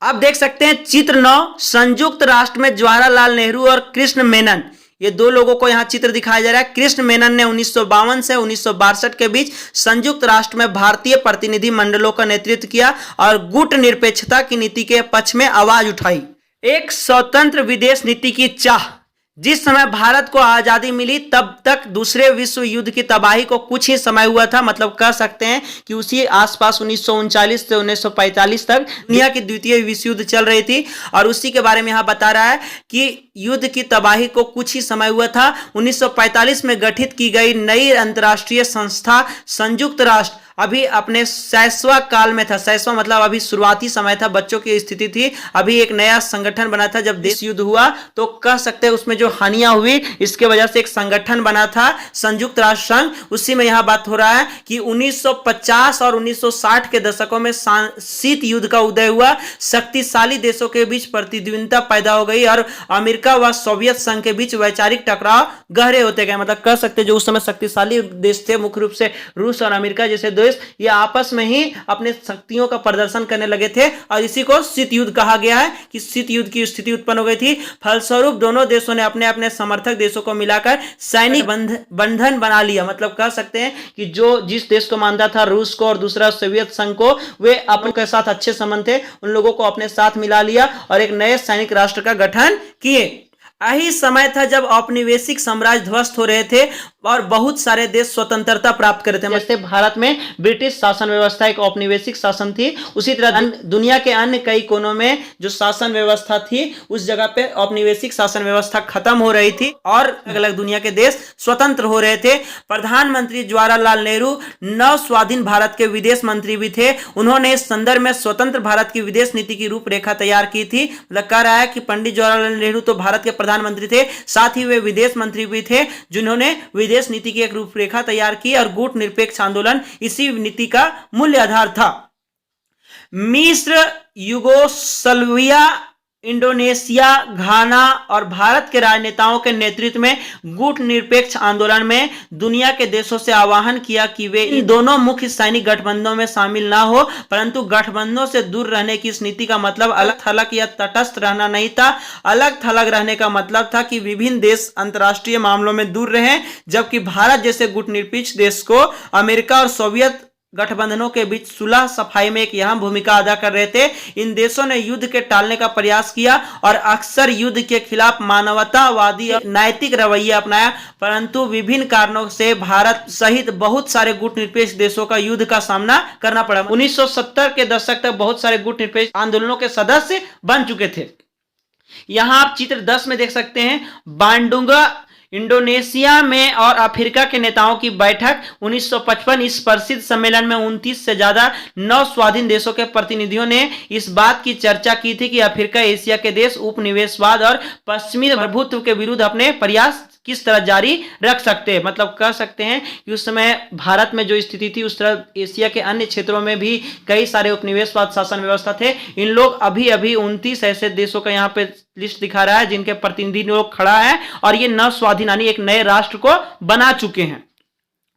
आप देख सकते हैं चित्र 9, संयुक्त राष्ट्र में जवाहरलाल नेहरू और कृष्ण मेनन, ये दो लोगों को यहाँ चित्र दिखाया जा रहा है। कृष्ण मेनन ने 1952 से 1962 के बीच संयुक्त राष्ट्र में भारतीय प्रतिनिधि मंडलों का नेतृत्व किया और गुट निरपेक्षता की नीति के पक्ष में आवाज उठाई। एक स्वतंत्र विदेश नीति की चाह, जिस समय भारत को आजादी मिली तब तक दूसरे विश्व युद्ध की तबाही को कुछ ही समय हुआ था। मतलब कह सकते हैं कि उसी आसपास 1939 से 1945 तक दुनिया की द्वितीय विश्व युद्ध चल रही थी, और उसी के बारे में यहाँ बता रहा है कि युद्ध की तबाही को कुछ ही समय हुआ था। 1945 में गठित की गई नई अंतर्राष्ट्रीय संस्था संयुक्त राष्ट्र अभी अपने 60वां काल में था। 60वां मतलब अभी शुरुआती समय था, बच्चों की स्थिति थी, अभी एक नया संगठन बना था। जब देश युद्ध हुआ तो कह सकते हैं उसमें जो हानियां हुई इसके वजह से एक संगठन बना था संयुक्त राष्ट्र संघ। उसी में यहां बात हो रहा है कि 1950 और 1960 के दशकों में शीत युद्ध का उदय हुआ, शक्तिशाली देशों के बीच प्रतिद्वंदिता पैदा हो गई और अमेरिका व सोवियत संघ के बीच वैचारिक टकराव गहरे होते गए। मतलब कह सकते हैं जो उस समय शक्तिशाली देश थे, मुख्य रूप से रूस और अमेरिका जैसे ये आपस में ही अपने शक्तियों का प्रदर्शन करने लगे थे, और इसी को शीत युद्ध कहा गया है कि शीत युद्ध की स्थिति उत्पन्न हो गई थी। फलस्वरूप दोनों देशों ने अपने अपने समर्थक देशों को मिलाकर सैनिक बंधन बना लिया। मतलब कह सकते हैं कि जो जिस देश को मानता था, रूस को और दूसरा सोवियत संघ को, वे अपने के साथ अच्छे संबंध थे, उन लोगों को अपने साथ मिला लिया और एक नए सैनिक राष्ट्र का गठन किए। यही समय था जब औपनिवेशिक साम्राज्य ध्वस्त हो रहे थे। और बहुत सारे देश स्वतंत्रता प्राप्त करे थे। जैसे भारत में ब्रिटिश शासन व्यवस्था एक औपनिवेशिक शासन थी, उसी तरह दुनिया के अन्य कई कोनों में जो शासन व्यवस्था थी उस जगह पे औपनिवेशिक शासन व्यवस्था खत्म हो रही थी और अलग अलग दुनिया के देश स्वतंत्र हो रहे थे। प्रधानमंत्री जवाहरलाल नेहरू नव स्वाधीन भारत के विदेश मंत्री भी थे। उन्होंने इस संदर्भ में स्वतंत्र भारत की विदेश नीति की रूपरेखा तैयार की थी। मतलब कह रहा है कि पंडित जवाहरलाल नेहरू तो भारत के प्रधानमंत्री थे, साथ ही वे विदेश मंत्री भी थे जिन्होंने विदेश नीति की एक रूपरेखा तैयार की और गुट निरपेक्ष आंदोलन इसी नीति का मूल्य आधार था। मिस्र, यूगोस्लाविया, इंडोनेशिया, घाना और भारत के राजनेताओं के नेतृत्व में गुट निरपेक्ष आंदोलन में दुनिया के देशों से आह्वान किया कि वे इन दोनों मुख्य सैनिक गठबंधनों में शामिल ना हो, परंतु गठबंधनों से दूर रहने की इस नीति का मतलब अलग थलग या तटस्थ रहना नहीं था। अलग थलग रहने का मतलब था कि विभिन्न देश अंतर्राष्ट्रीय मामलों में दूर रहें, जबकि भारत जैसे गुट निरपेक्ष देश को अमेरिका और सोवियत गठबंधनों के बीच सुलह सफाई में एक अहम भूमिका अदा कर रहे थे। इन देशों ने युद्ध के टालने का प्रयास किया और अक्सर युद्ध के खिलाफ मानवतावादी और नैतिक रवैया अपनाया, परंतु विभिन्न कारणों से भारत सहित बहुत सारे गुट निरपेक्ष देशों का युद्ध का सामना करना पड़ा। 1970 के दशक तक बहुत सारे गुट निरपेक्ष आंदोलनों के सदस्य बन चुके थे। यहां आप चित्र 10 में देख सकते हैं बांडुंग इंडोनेशिया में और अफ्रीका के नेताओं की बैठक 1955। इस प्रसिद्ध सम्मेलन में 29 से ज्यादा नव स्वाधीन देशों के प्रतिनिधियों ने इस बात की चर्चा की थी कि अफ्रीका एशिया के देश उपनिवेशवाद और पश्चिमी प्रभुत्व के विरुद्ध अपने प्रयास किस तरह जारी रख सकते हैं। मतलब कह सकते हैं कि उस समय भारत में जो स्थिति थी उस तरह एशिया के अन्य क्षेत्रों में भी कई सारे उपनिवेशवाद शासन व्यवस्था थे। इन लोग अभी 29 ऐसे देशों का यहाँ पे लिस्ट दिखा रहा है जिनके प्रतिनिधि लोग खड़ा है और ये नव स्वाधीन यानी एक नए राष्ट्र को बना चुके हैं,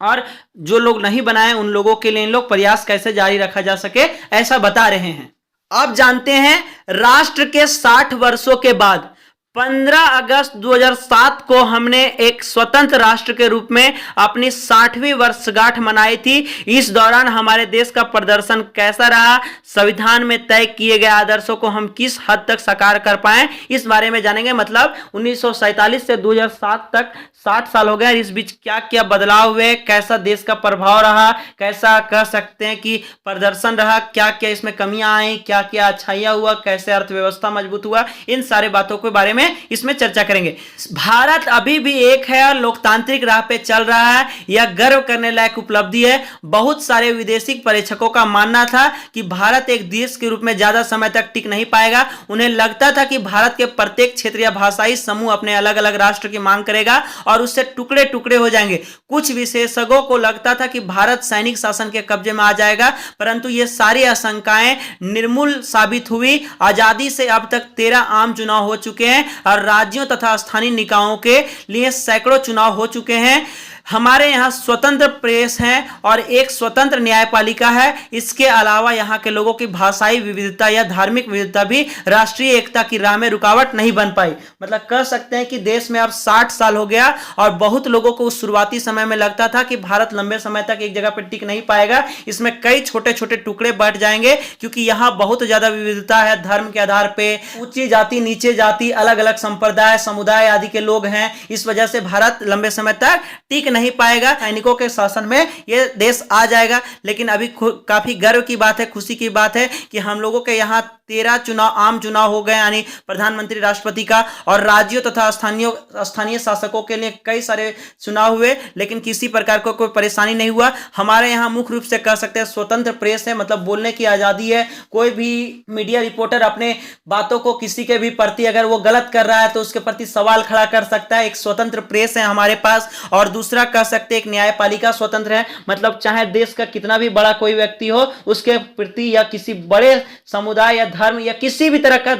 और जो लोग नहीं बनाए उन लोगों के लिए इन लोग प्रयास कैसे जारी रखा जा सके ऐसा बता रहे हैं। अब जानते हैं राष्ट्र के 60 वर्षों के बाद 15 अगस्त 2007 को हमने एक स्वतंत्र राष्ट्र के रूप में अपनी 60वीं वर्षगांठ मनाई थी। इस दौरान हमारे देश का प्रदर्शन कैसा रहा, संविधान में तय किए गए आदर्शों को हम किस हद तक साकार कर पाए, इस बारे में जानेंगे। मतलब 1947 से 2007 तक 60 साल हो गए, इस बीच क्या क्या बदलाव हुए, कैसा देश का प्रभाव रहा, कैसा कह सकते हैं कि प्रदर्शन रहा, क्या क्या इसमें कमियां आई, क्या क्या अच्छाइयां हुआ, कैसे अर्थव्यवस्था मजबूत हुआ, इन सारे बातों के बारे में इसमें चर्चा करेंगे। भारत अभी भी एक है और लोकतांत्रिक राह पे चल रहा है, यह गर्व करने लायक उपलब्धि है। बहुत सारे विदेशी पर्यवेक्षकों का मानना था कि भारत एक देश के रूप में ज्यादा समय तक टिक नहीं पाएगा। उन्हें लगता था कि भारत के प्रत्येक क्षेत्र या भाषाई समूह अपने अलग अलग राष्ट्र की मांग करेगा और उससे टुकड़े टुकड़े हो जाएंगे। कुछ विशेषज्ञों को लगता था कि भारत सैनिक शासन के कब्जे में आ जाएगा, परंतु ये सारी आशंकाएं निर्मूल साबित हुई। आजादी से अब तक 13 आम चुनाव हो चुके हैं और राज्यों तथा स्थानीय निकायों के लिए सैकड़ों चुनाव हो चुके हैं। हमारे यहाँ स्वतंत्र प्रेस है और एक स्वतंत्र न्यायपालिका है। इसके अलावा यहाँ के लोगों की भाषाई विविधता या धार्मिक विविधता भी राष्ट्रीय एकता की राह में रुकावट नहीं बन पाई। मतलब कह सकते हैं कि देश में अब 60 साल हो गया और बहुत लोगों को उस शुरुआती समय में लगता था कि भारत लंबे समय तक एक जगह पर टिक नहीं पाएगा, इसमें कई छोटे छोटे टुकड़े बट जाएंगे, क्योंकि यहाँ बहुत ज्यादा विविधता है। धर्म के आधार पर ऊंची जाति, नीचे जाति, अलग अलग संप्रदाय, समुदाय आदि के लोग हैं। इस वजह से भारत लंबे समय तक टिक नहीं पाएगा। सैनिकों के शासन में यह देश आ जाएगा। लेकिन अभी काफी गर्व की बात है, खुशी की बात है कि हम लोगों के यहाँ 13 चुनाव आम चुनाव हो गए, यानी प्रधानमंत्री, राष्ट्रपति का, और राज्यों तथा स्थानीय शासकों के लिए कई सारे चुनाव हुए, लेकिन किसी प्रकार को कोई परेशानी नहीं हुआ। हमारे यहाँ मुख्य रूप से कह सकते हैं स्वतंत्र प्रेस है, मतलब बोलने की आजादी है। कोई भी मीडिया रिपोर्टर अपने बातों को किसी के भी प्रति अगर वो गलत कर रहा है तो उसके प्रति सवाल खड़ा कर सकता है। एक स्वतंत्र प्रेस है हमारे पास। और दूसरा कह सकते हैं एक न्यायपालिका स्वतंत्र है, मतलब चाहे देश का कितना भी बड़ा कोई व्यक्ति हो उसके प्रति या किसी बड़े समुदाय या धर्म या किसी भी तरह का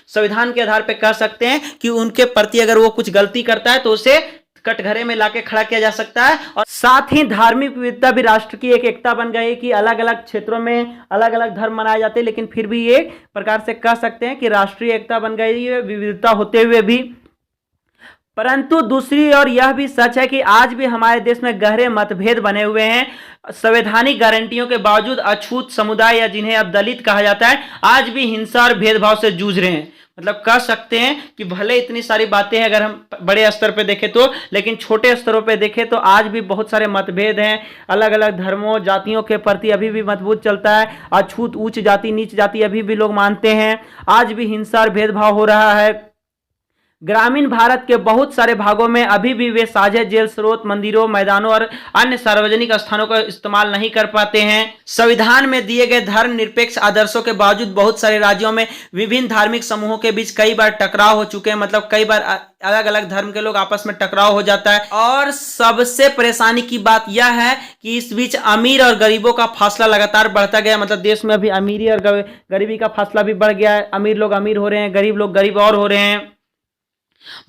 संविधान के आधार पर कह सकते हैं कि उनके प्रति अगर वो कुछ गलती करता है तो उसे कटघरे में लाके खड़ा किया जा सकता है। और साथ ही धार्मिक विविधता भी राष्ट्र की एक एकता बन गई कि अलग अलग क्षेत्रों में अलग अलग धर्म मनाए जाते हैं, लेकिन फिर भी एक प्रकार से कह सकते हैं कि राष्ट्रीय एकता बन गई है, विविधता होते हुए भी। परंतु दूसरी ओर यह भी सच है कि आज भी हमारे देश में गहरे मतभेद बने हुए हैं। संवैधानिक गारंटियों के बावजूद अछूत समुदाय या जिन्हें अब दलित कहा जाता है, आज भी हिंसा और भेदभाव से जूझ रहे हैं। मतलब कह सकते हैं कि भले इतनी सारी बातें हैं अगर हम बड़े स्तर पे देखें तो, लेकिन छोटे स्तरों पे देखें तो आज भी बहुत सारे मतभेद हैं। अलग अलग धर्मों जातियों के प्रति अभी भी मतभेद चलता है। अछूत उच्च जाति नीच जाति अभी भी लोग मानते हैं। आज भी हिंसा और भेदभाव हो रहा है। ग्रामीण भारत के बहुत सारे भागों में अभी भी वे साझा जेल, स्रोत, मंदिरों, मैदानों और अन्य सार्वजनिक स्थानों का इस्तेमाल नहीं कर पाते हैं। संविधान में दिए गए धर्मनिरपेक्ष आदर्शों के बावजूद बहुत सारे राज्यों में विभिन्न धार्मिक समूहों के बीच कई बार टकराव हो चुके हैं। मतलब कई बार अलग अलग धर्म के लोग आपस में टकराव हो जाता है। और सबसे परेशानी की बात यह है कि इस बीच अमीर और गरीबों का फासला लगातार बढ़ता गया। मतलब देश में अभी अमीरी और गरीबी का फासला भी बढ़ गया है। अमीर लोग अमीर हो रहे हैं, गरीब लोग गरीब और हो रहे हैं।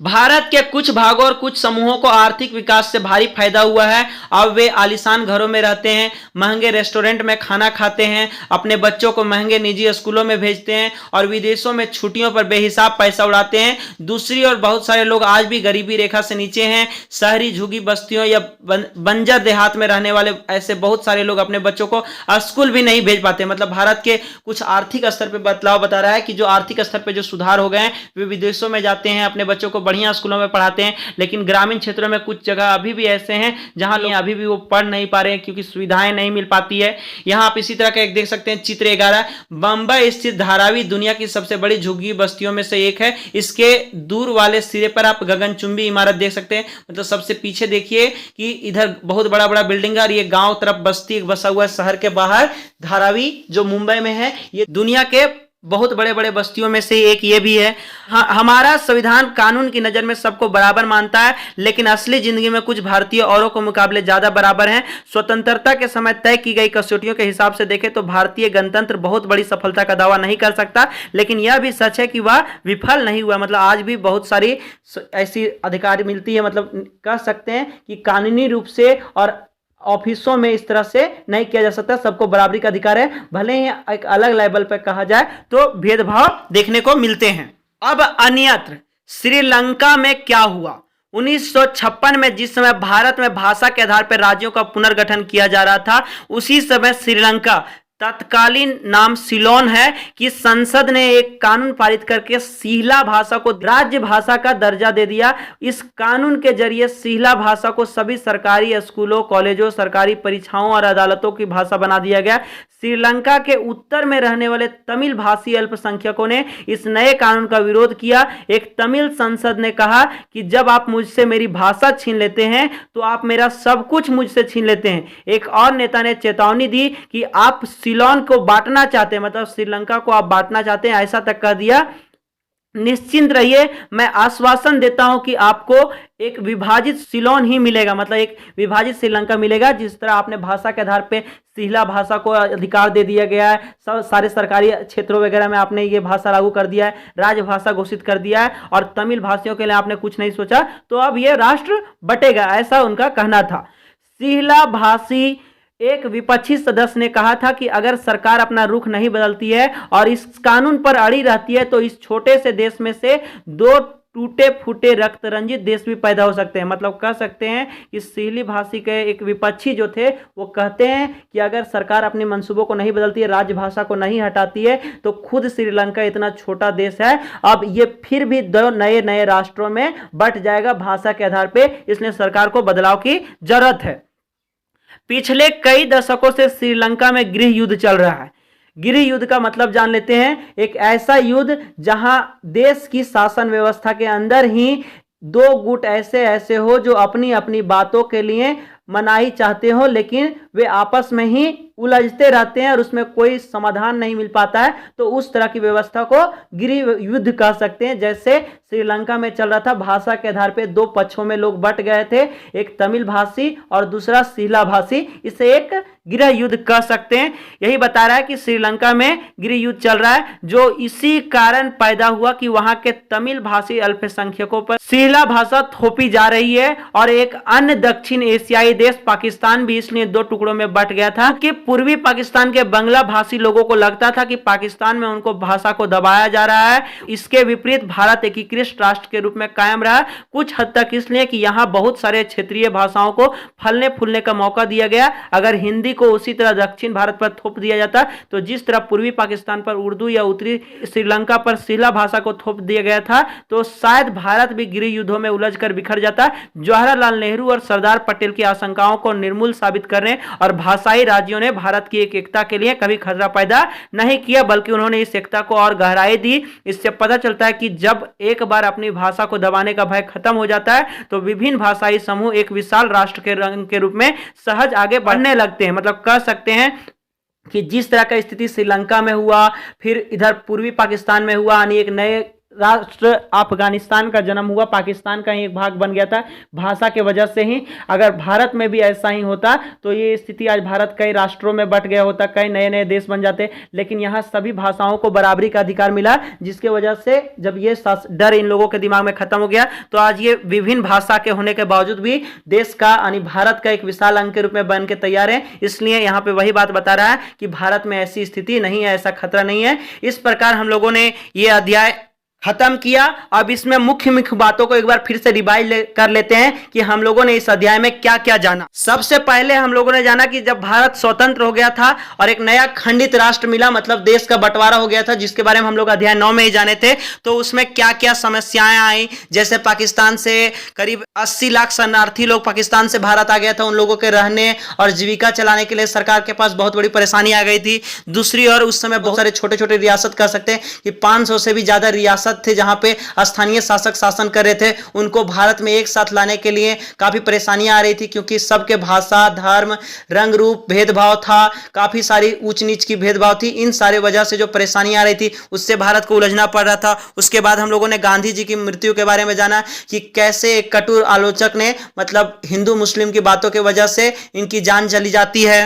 भारत के कुछ भागों और कुछ समूहों को आर्थिक विकास से भारी फायदा हुआ है। अब वे आलीशान घरों में रहते हैं, महंगे रेस्टोरेंट में खाना खाते हैं, अपने बच्चों को महंगे निजी स्कूलों में भेजते हैं और विदेशों में छुट्टियों पर बेहिसाब पैसा उड़ाते हैं। दूसरी ओर बहुत सारे लोग आज भी गरीबी रेखा से नीचे हैं। शहरी झुग्गी बस्तियों या बंजर देहात में रहने वाले ऐसे बहुत सारे लोग अपने बच्चों को स्कूल भी नहीं भेज पाते। मतलब भारत के कुछ आर्थिक स्तर पर बदलाव बता रहा है कि जो आर्थिक स्तर पर जो सुधार हो गए हैं, वे विदेशों में जाते हैं, अपने बच्चों को बढ़िया स्कूलों में पढ़ाते हैं। लेकिन ग्रामीण क्षेत्रों में कुछ जगह अभी भी ऐसे हैं जहां लोग अभी भी वो पढ़ नहीं पा रहे हैं क्योंकि सुविधाएं नहीं मिल पाती है। यहां आप इसी तरह का एक देख सकते हैं चित्र 11। बंबई स्थित धारावी दुनिया की सबसे बड़ी झुग्गी बस्तियों में से एक है। इसके दूर वाले सिरे पर आप गगनचुंबी इमारत देख सकते हैं। मतलब सबसे पीछे देखिए कि इधर बहुत बड़ा बड़ा बिल्डिंग है और ये गांव तरफ बस्ती बसा हुआ है शहर के बाहर। धारावी जो मुंबई में है, ये दुनिया के बहुत बड़े बड़े बस्तियों में से एक ये भी है। हमारा संविधान कानून की नज़र में सबको बराबर मानता है, लेकिन असली जिंदगी में कुछ भारतीय औरों के मुकाबले ज़्यादा बराबर हैं। स्वतंत्रता के समय तय की गई कसौटियों के हिसाब से देखें तो भारतीय गणतंत्र बहुत बड़ी सफलता का दावा नहीं कर सकता, लेकिन यह भी सच है कि वह विफल नहीं हुआ। मतलब आज भी बहुत सारी ऐसी अधिकार मिलती है। मतलब कह सकते हैं कि कानूनी रूप से और ऑफिसों में इस तरह से नहीं किया जा सकता। सबको बराबरी का अधिकार है, भले ही एक अलग लेवल पर कहा जाए तो भेदभाव देखने को मिलते हैं। अब अन्यत्र श्रीलंका में क्या हुआ? 1956 में जिस समय भारत में भाषा के आधार पर राज्यों का पुनर्गठन किया जा रहा था, उसी समय श्रीलंका तत्कालीन नाम सिलोन है कि संसद ने एक कानून पारित करके सिहला भाषा को राज्य भाषा का दर्जा दे दिया। इस कानून के जरिए सिहला भाषा को सभी सरकारी स्कूलों, कॉलेजों, सरकारी परीक्षाओं और अदालतों की भाषा बना दिया गया। श्रीलंका के उत्तर में रहने वाले तमिल भाषी अल्पसंख्यकों ने इस नए कानून का विरोध किया। एक तमिल संसद ने कहा कि जब आप मुझसे मेरी भाषा छीन लेते हैं तो आप मेरा सब कुछ मुझसे छीन लेते हैं। एक और नेता ने चेतावनी दी कि आप सिलोन को बांटना चाहते हैं, मतलब श्रीलंका को आप बांटना चाहते हैं, ऐसा तक कह दिया। निश्चिंत रहिए, मैं आश्वासन देता हूं कि आपको एक विभाजित सिलोन ही मिलेगा, मतलब एक विभाजित श्रीलंका मिलेगा। जिस तरह आपने भाषा के आधार पे सिहला भाषा को अधिकार दे दिया गया है, सारे सरकारी क्षेत्रों वगैरह में आपने ये भाषा लागू कर दिया है, राजभाषा घोषित कर दिया है और तमिल भाषियों के लिए आपने कुछ नहीं सोचा, तो अब ये राष्ट्र बटेगा, ऐसा उनका कहना था। सिहला भाषी एक विपक्षी सदस्य ने कहा था कि अगर सरकार अपना रुख नहीं बदलती है और इस कानून पर अड़ी रहती है तो इस छोटे से देश में से दो टूटे फूटे रक्त रंजित देश भी पैदा हो सकते हैं। मतलब कह सकते हैं कि सिहली भाषी के एक विपक्षी जो थे वो कहते हैं कि अगर सरकार अपने मंसूबों को नहीं बदलती है, राजभाषा को नहीं हटाती है, तो खुद श्रीलंका इतना छोटा देश है, अब ये फिर भी दो नए नए राष्ट्रों में बंट जाएगा भाषा के आधार पर। इसलिए सरकार को बदलाव की जरूरत है। पिछले कई दशकों से श्रीलंका में गृह युद्ध चल रहा है। गृह युद्ध का मतलब जान लेते हैं, एक ऐसा युद्ध जहां देश की शासन व्यवस्था के अंदर ही दो गुट ऐसे हो जो अपनी अपनी बातों के लिए मनाही चाहते हो, लेकिन वे आपस में ही उलझते रहते हैं और उसमें कोई समाधान नहीं मिल पाता है। तो उस तरह की व्यवस्था को गृह युद्ध कह सकते हैं। जैसे श्रीलंका में चल रहा था, भाषा के आधार पे दो पक्षों में लोग बट गए थे, एक तमिल भाषी और दूसरा सिहला भाषी, इसे एक गृह युद्ध कह सकते हैं। यही बता रहा है कि श्रीलंका में गृह युद्ध चल रहा है, जो इसी कारण पैदा हुआ कि वहां के तमिल भाषी अल्पसंख्यकों पर सिहला भाषा थोपी जा रही है और एक अन्य दक्षिण एशियाई देश पाकिस्तान भी इसलिए दो टुकड़ों में बट गया था कि पूर्वी पाकिस्तान के बांग्ला भाषी लोगों को लगता था कि पाकिस्तान में उनको भाषा को दबाया जा रहा है। इसके विपरीत भारत एकीकृत राष्ट्र के रूप में कायम रहा, कुछ हद तक इसलिए कि यहां बहुत सारे क्षेत्रीय भाषाओं को फलने फूलने का मौका दिया गया। अगर हिंदी को उसी तरह दक्षिण भारत पर थोप दिया जाता तो जिस तरह पूर्वी पाकिस्तान पर उर्दू या उत्तरी श्रीलंका पर सीला भाषा को थोप दिया गया था तो शायद भारत भी गृह युद्धों में उलझकर बिखर जाता। जवाहरलाल नेहरू और सरदार पटेल की आशंकाओं को निर्मूल साबित करने और भाषाई राज्यों ने भारत की एकता के लिए कभी खतरा पैदा नहीं किया, बल्कि उन्होंने इस एकता को और गहराई दी। इससे पता चलता है कि जब एक बार अपनी भाषा को दबाने का भय खत्म हो जाता है तो विभिन्न भाषाई समूह एक विशाल राष्ट्र के रंग के रूप में सहज आगे बढ़ने लगते हैं। मतलब कह सकते हैं कि जिस तरह का स्थिति श्रीलंका में हुआ, फिर इधर पूर्वी पाकिस्तान में हुआ, यानी एक नए राष्ट्र अफगानिस्तान का जन्म हुआ, पाकिस्तान का ही एक भाग बन गया था भाषा के वजह से ही। अगर भारत में भी ऐसा ही होता तो ये स्थिति आज भारत कई राष्ट्रों में बट गया होता, कई नए नए देश बन जाते। लेकिन यहाँ सभी भाषाओं को बराबरी का अधिकार मिला, जिसके वजह से जब ये डर इन लोगों के दिमाग में खत्म हो गया तो आज ये विभिन्न भाषा के होने के बावजूद भी देश का यानी भारत का एक विशाल अंग के रूप में बन के तैयार है। इसलिए यहाँ पे वही बात बता रहा है कि भारत में ऐसी स्थिति नहीं है, ऐसा खतरा नहीं है। इस प्रकार हम लोगों ने ये अध्याय खत्म किया। अब इसमें मुख्य मुख्य बातों को एक बार फिर से रिवाइज कर लेते हैं कि हम लोगों ने इस अध्याय में क्या क्या जाना। सबसे पहले हम लोगों ने जाना कि जब भारत स्वतंत्र हो गया था और एक नया खंडित राष्ट्र मिला, मतलब देश का बंटवारा हो गया था, जिसके बारे में हम लोग अध्याय 9 में ही जाने थे, तो उसमें क्या क्या समस्याएं आई। जैसे पाकिस्तान से करीब 80 लाख शरणार्थी लोग पाकिस्तान से भारत आ गया था, उन लोगों के रहने और जीविका चलाने के लिए सरकार के पास बहुत बड़ी परेशानी आ गई थी। दूसरी ओर उस समय बहुत सारे छोटे छोटे रियासत कह सकते हैं कि 500 से भी ज्यादा रियासत थे जहां पे स्थानीय शासक शासन कर रहे थे। उनको भारत में एक साथ लाने के लिए काफी परेशानियां आ रही थी, क्योंकि सबके भाषा, धर्म, रंग रूप भेदभाव था, काफी सारी ऊंच नीच की भेदभाव थी। इन सारे वजह से जो परेशानियां आ रही थी उससे भारत को उलझना पड़ रहा था। उसके बाद हम लोगों ने गांधी जी की मृत्यु के बारे में जाना कि कैसे एक कटु आलोचक ने मतलब हिंदू मुस्लिम की बातों की वजह से इनकी जान चली जाती है।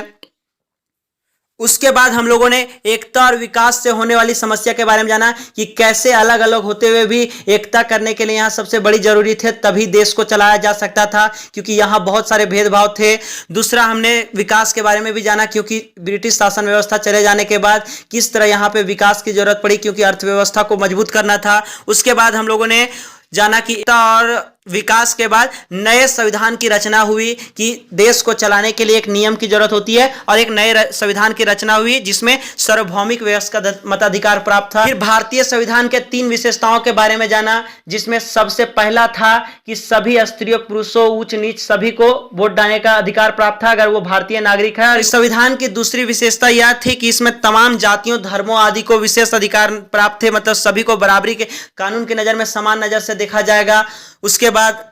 उसके बाद हम लोगों ने एकता और विकास से होने वाली समस्या के बारे में जाना कि कैसे अलग अलग होते हुए भी एकता करने के लिए यहाँ सबसे बड़ी जरूरी थे, तभी देश को चलाया जा सकता था, क्योंकि यहाँ बहुत सारे भेदभाव थे। दूसरा हमने विकास के बारे में भी जाना, क्योंकि ब्रिटिश शासन व्यवस्था चले जाने के बाद किस तरह यहाँ पे विकास की जरूरत पड़ी, क्योंकि अर्थव्यवस्था को मजबूत करना था। उसके बाद हम लोगों ने जाना कि एकता और विकास के बाद नए संविधान की रचना हुई कि देश को चलाने के लिए एक नियम की जरूरत होती है, और एक नए संविधान की रचना हुई जिसमें सार्वभौमिक व्यवस्था का मताधिकार प्राप्त था। फिर भारतीय संविधान के 3 विशेषताओं के बारे में जाना, जिसमें सबसे पहला था कि सभी स्त्रियों पुरुषों ऊंच नीच सभी को वोट डालने का अधिकार प्राप्त था अगर वो भारतीय नागरिक है। और इस संविधान की दूसरी विशेषता यह थी कि इसमें तमाम जातियों, धर्मों आदि को विशेष अधिकार प्राप्त थे, मतलब सभी को बराबरी के कानून की नजर में समान नजर से देखा जाएगा। उसके बाद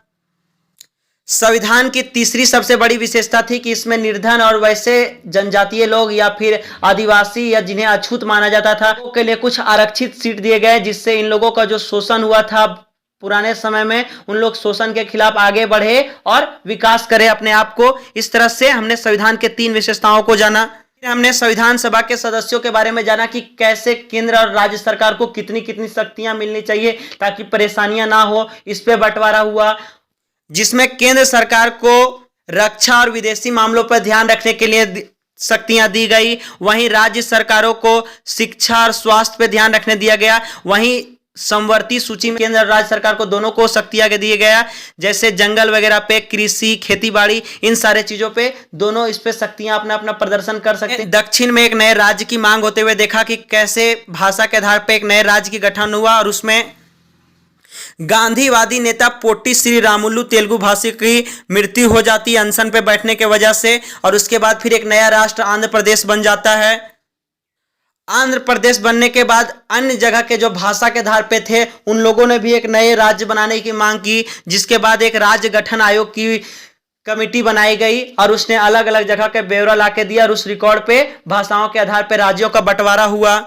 संविधान की तीसरी सबसे बड़ी विशेषता थी कि इसमें निर्धन और वैसे जनजातीय लोग या फिर आदिवासी या जिन्हें अछूत माना जाता था के लिए कुछ आरक्षित सीट दिए गए, जिससे इन लोगों का जो शोषण हुआ था पुराने समय में, उन लोग शोषण के खिलाफ आगे बढ़े और विकास करे अपने आप को। इस तरह से हमने संविधान के 3 विशेषताओं को जाना। हमने संविधान सभा के सदस्यों के बारे में जाना कि कैसे केंद्र और राज्य सरकार को कितनी कितनी शक्तियां मिलनी चाहिए ताकि परेशानियां ना हो, इस पे बंटवारा हुआ, जिसमें केंद्र सरकार को रक्षा और विदेशी मामलों पर ध्यान रखने के लिए शक्तियां दी गई, वहीं राज्य सरकारों को शिक्षा और स्वास्थ्य पर ध्यान रखने दिया गया। वहीं समवर्ती सूची में केंद्र और राज्य सरकार को दोनों को शक्तियां दिया गया, जैसे जंगल वगैरह पे, कृषि, खेती बाड़ी, इन सारे चीजों पे दोनों इस पे शक्तियां अपना अपना प्रदर्शन कर सकते हैं। दक्षिण में एक नए राज्य की मांग होते हुए देखा कि कैसे भाषा के आधार पर एक नए राज्य की गठन हुआ, और उसमें गांधीवादी नेता पोट्टी श्री रामुलु तेलुगु भाषी की मृत्यु हो जाती है अनशन पे बैठने के वजह से, और उसके बाद फिर एक नया राष्ट्र आंध्र प्रदेश बन जाता है। आंध्र प्रदेश बनने के बाद अन्य जगह के जो भाषा के आधार पे थे उन लोगों ने भी एक नए राज्य बनाने की मांग की, जिसके बाद एक राज्य गठन आयोग की कमेटी बनाई गई और उसने अलग अलग जगह के ब्यौरा लाके दिया, और उस रिकॉर्ड पे भाषाओं के आधार पे राज्यों का बंटवारा हुआ।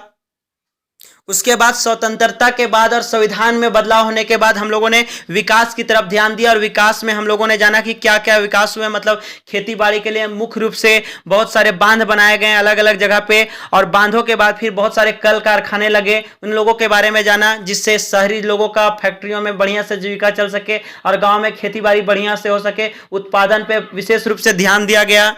उसके बाद स्वतंत्रता के बाद और संविधान में बदलाव होने के बाद हम लोगों ने विकास की तरफ ध्यान दिया और विकास में हम लोगों ने जाना कि क्या क्या विकास हुए। मतलब खेती बाड़ी के लिए मुख्य रूप से बहुत सारे बांध बनाए गए अलग अलग जगह पे, और बांधों के बाद फिर बहुत सारे कल कारखाने लगे, उन लोगों के बारे में जाना जिससे शहरी लोगों का फैक्ट्रियों में बढ़िया से जीविका चल सके और गाँव में खेती बाड़ी बढ़िया से हो सके, उत्पादन पे विशेष रूप से ध्यान दिया गया।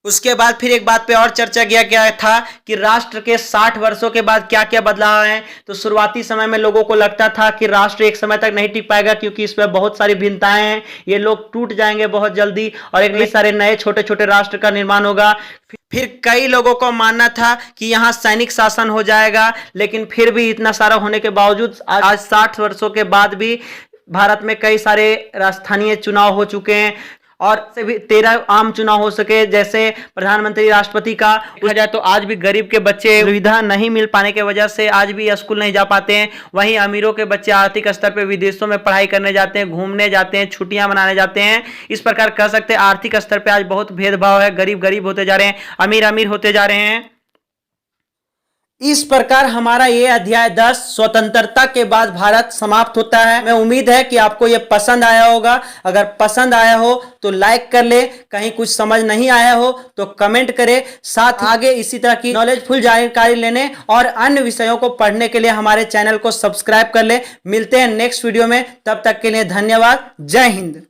उसके बाद फिर एक बात पे और चर्चा किया गया था कि राष्ट्र के 60 वर्षों के बाद क्या क्या बदलाव हैं। तो शुरुआती समय में लोगों को लगता था कि राष्ट्र एक समय तक नहीं टिक पाएगा क्योंकि इसमें बहुत सारी भिन्नताएं हैं, ये लोग टूट जाएंगे बहुत जल्दी और एक सारे नए छोटे छोटे राष्ट्र का निर्माण होगा। फिर कई लोगों को मानना था कि यहाँ सैनिक शासन हो जाएगा, लेकिन फिर भी इतना सारा होने के बावजूद आज 60 वर्षों के बाद भी भारत में कई सारे राजस्थानीय चुनाव हो चुके हैं और से भी 13 आम चुनाव हो सके, जैसे प्रधानमंत्री राष्ट्रपति का देखा जाए तो आज भी गरीब के बच्चे सुविधा नहीं मिल पाने की वजह से आज भी स्कूल नहीं जा पाते हैं। वहीं अमीरों के बच्चे आर्थिक स्तर पर विदेशों में पढ़ाई करने जाते हैं, घूमने जाते हैं, छुट्टियां मनाने जाते हैं। इस प्रकार कह सकते हैं आर्थिक स्तर पर आज बहुत भेदभाव है, गरीब गरीब होते जा रहे हैं, अमीर अमीर होते जा रहे हैं। इस प्रकार हमारा ये अध्याय 10 स्वतंत्रता के बाद भारत समाप्त होता है। मैं उम्मीद है कि आपको ये पसंद आया होगा। अगर पसंद आया हो तो लाइक कर ले, कहीं कुछ समझ नहीं आया हो तो कमेंट करें। साथ आगे इसी तरह की नॉलेजफुल जानकारी लेने और अन्य विषयों को पढ़ने के लिए हमारे चैनल को सब्सक्राइब कर ले। मिलते हैं नेक्स्ट वीडियो में, तब तक के लिए धन्यवाद। जय हिंद।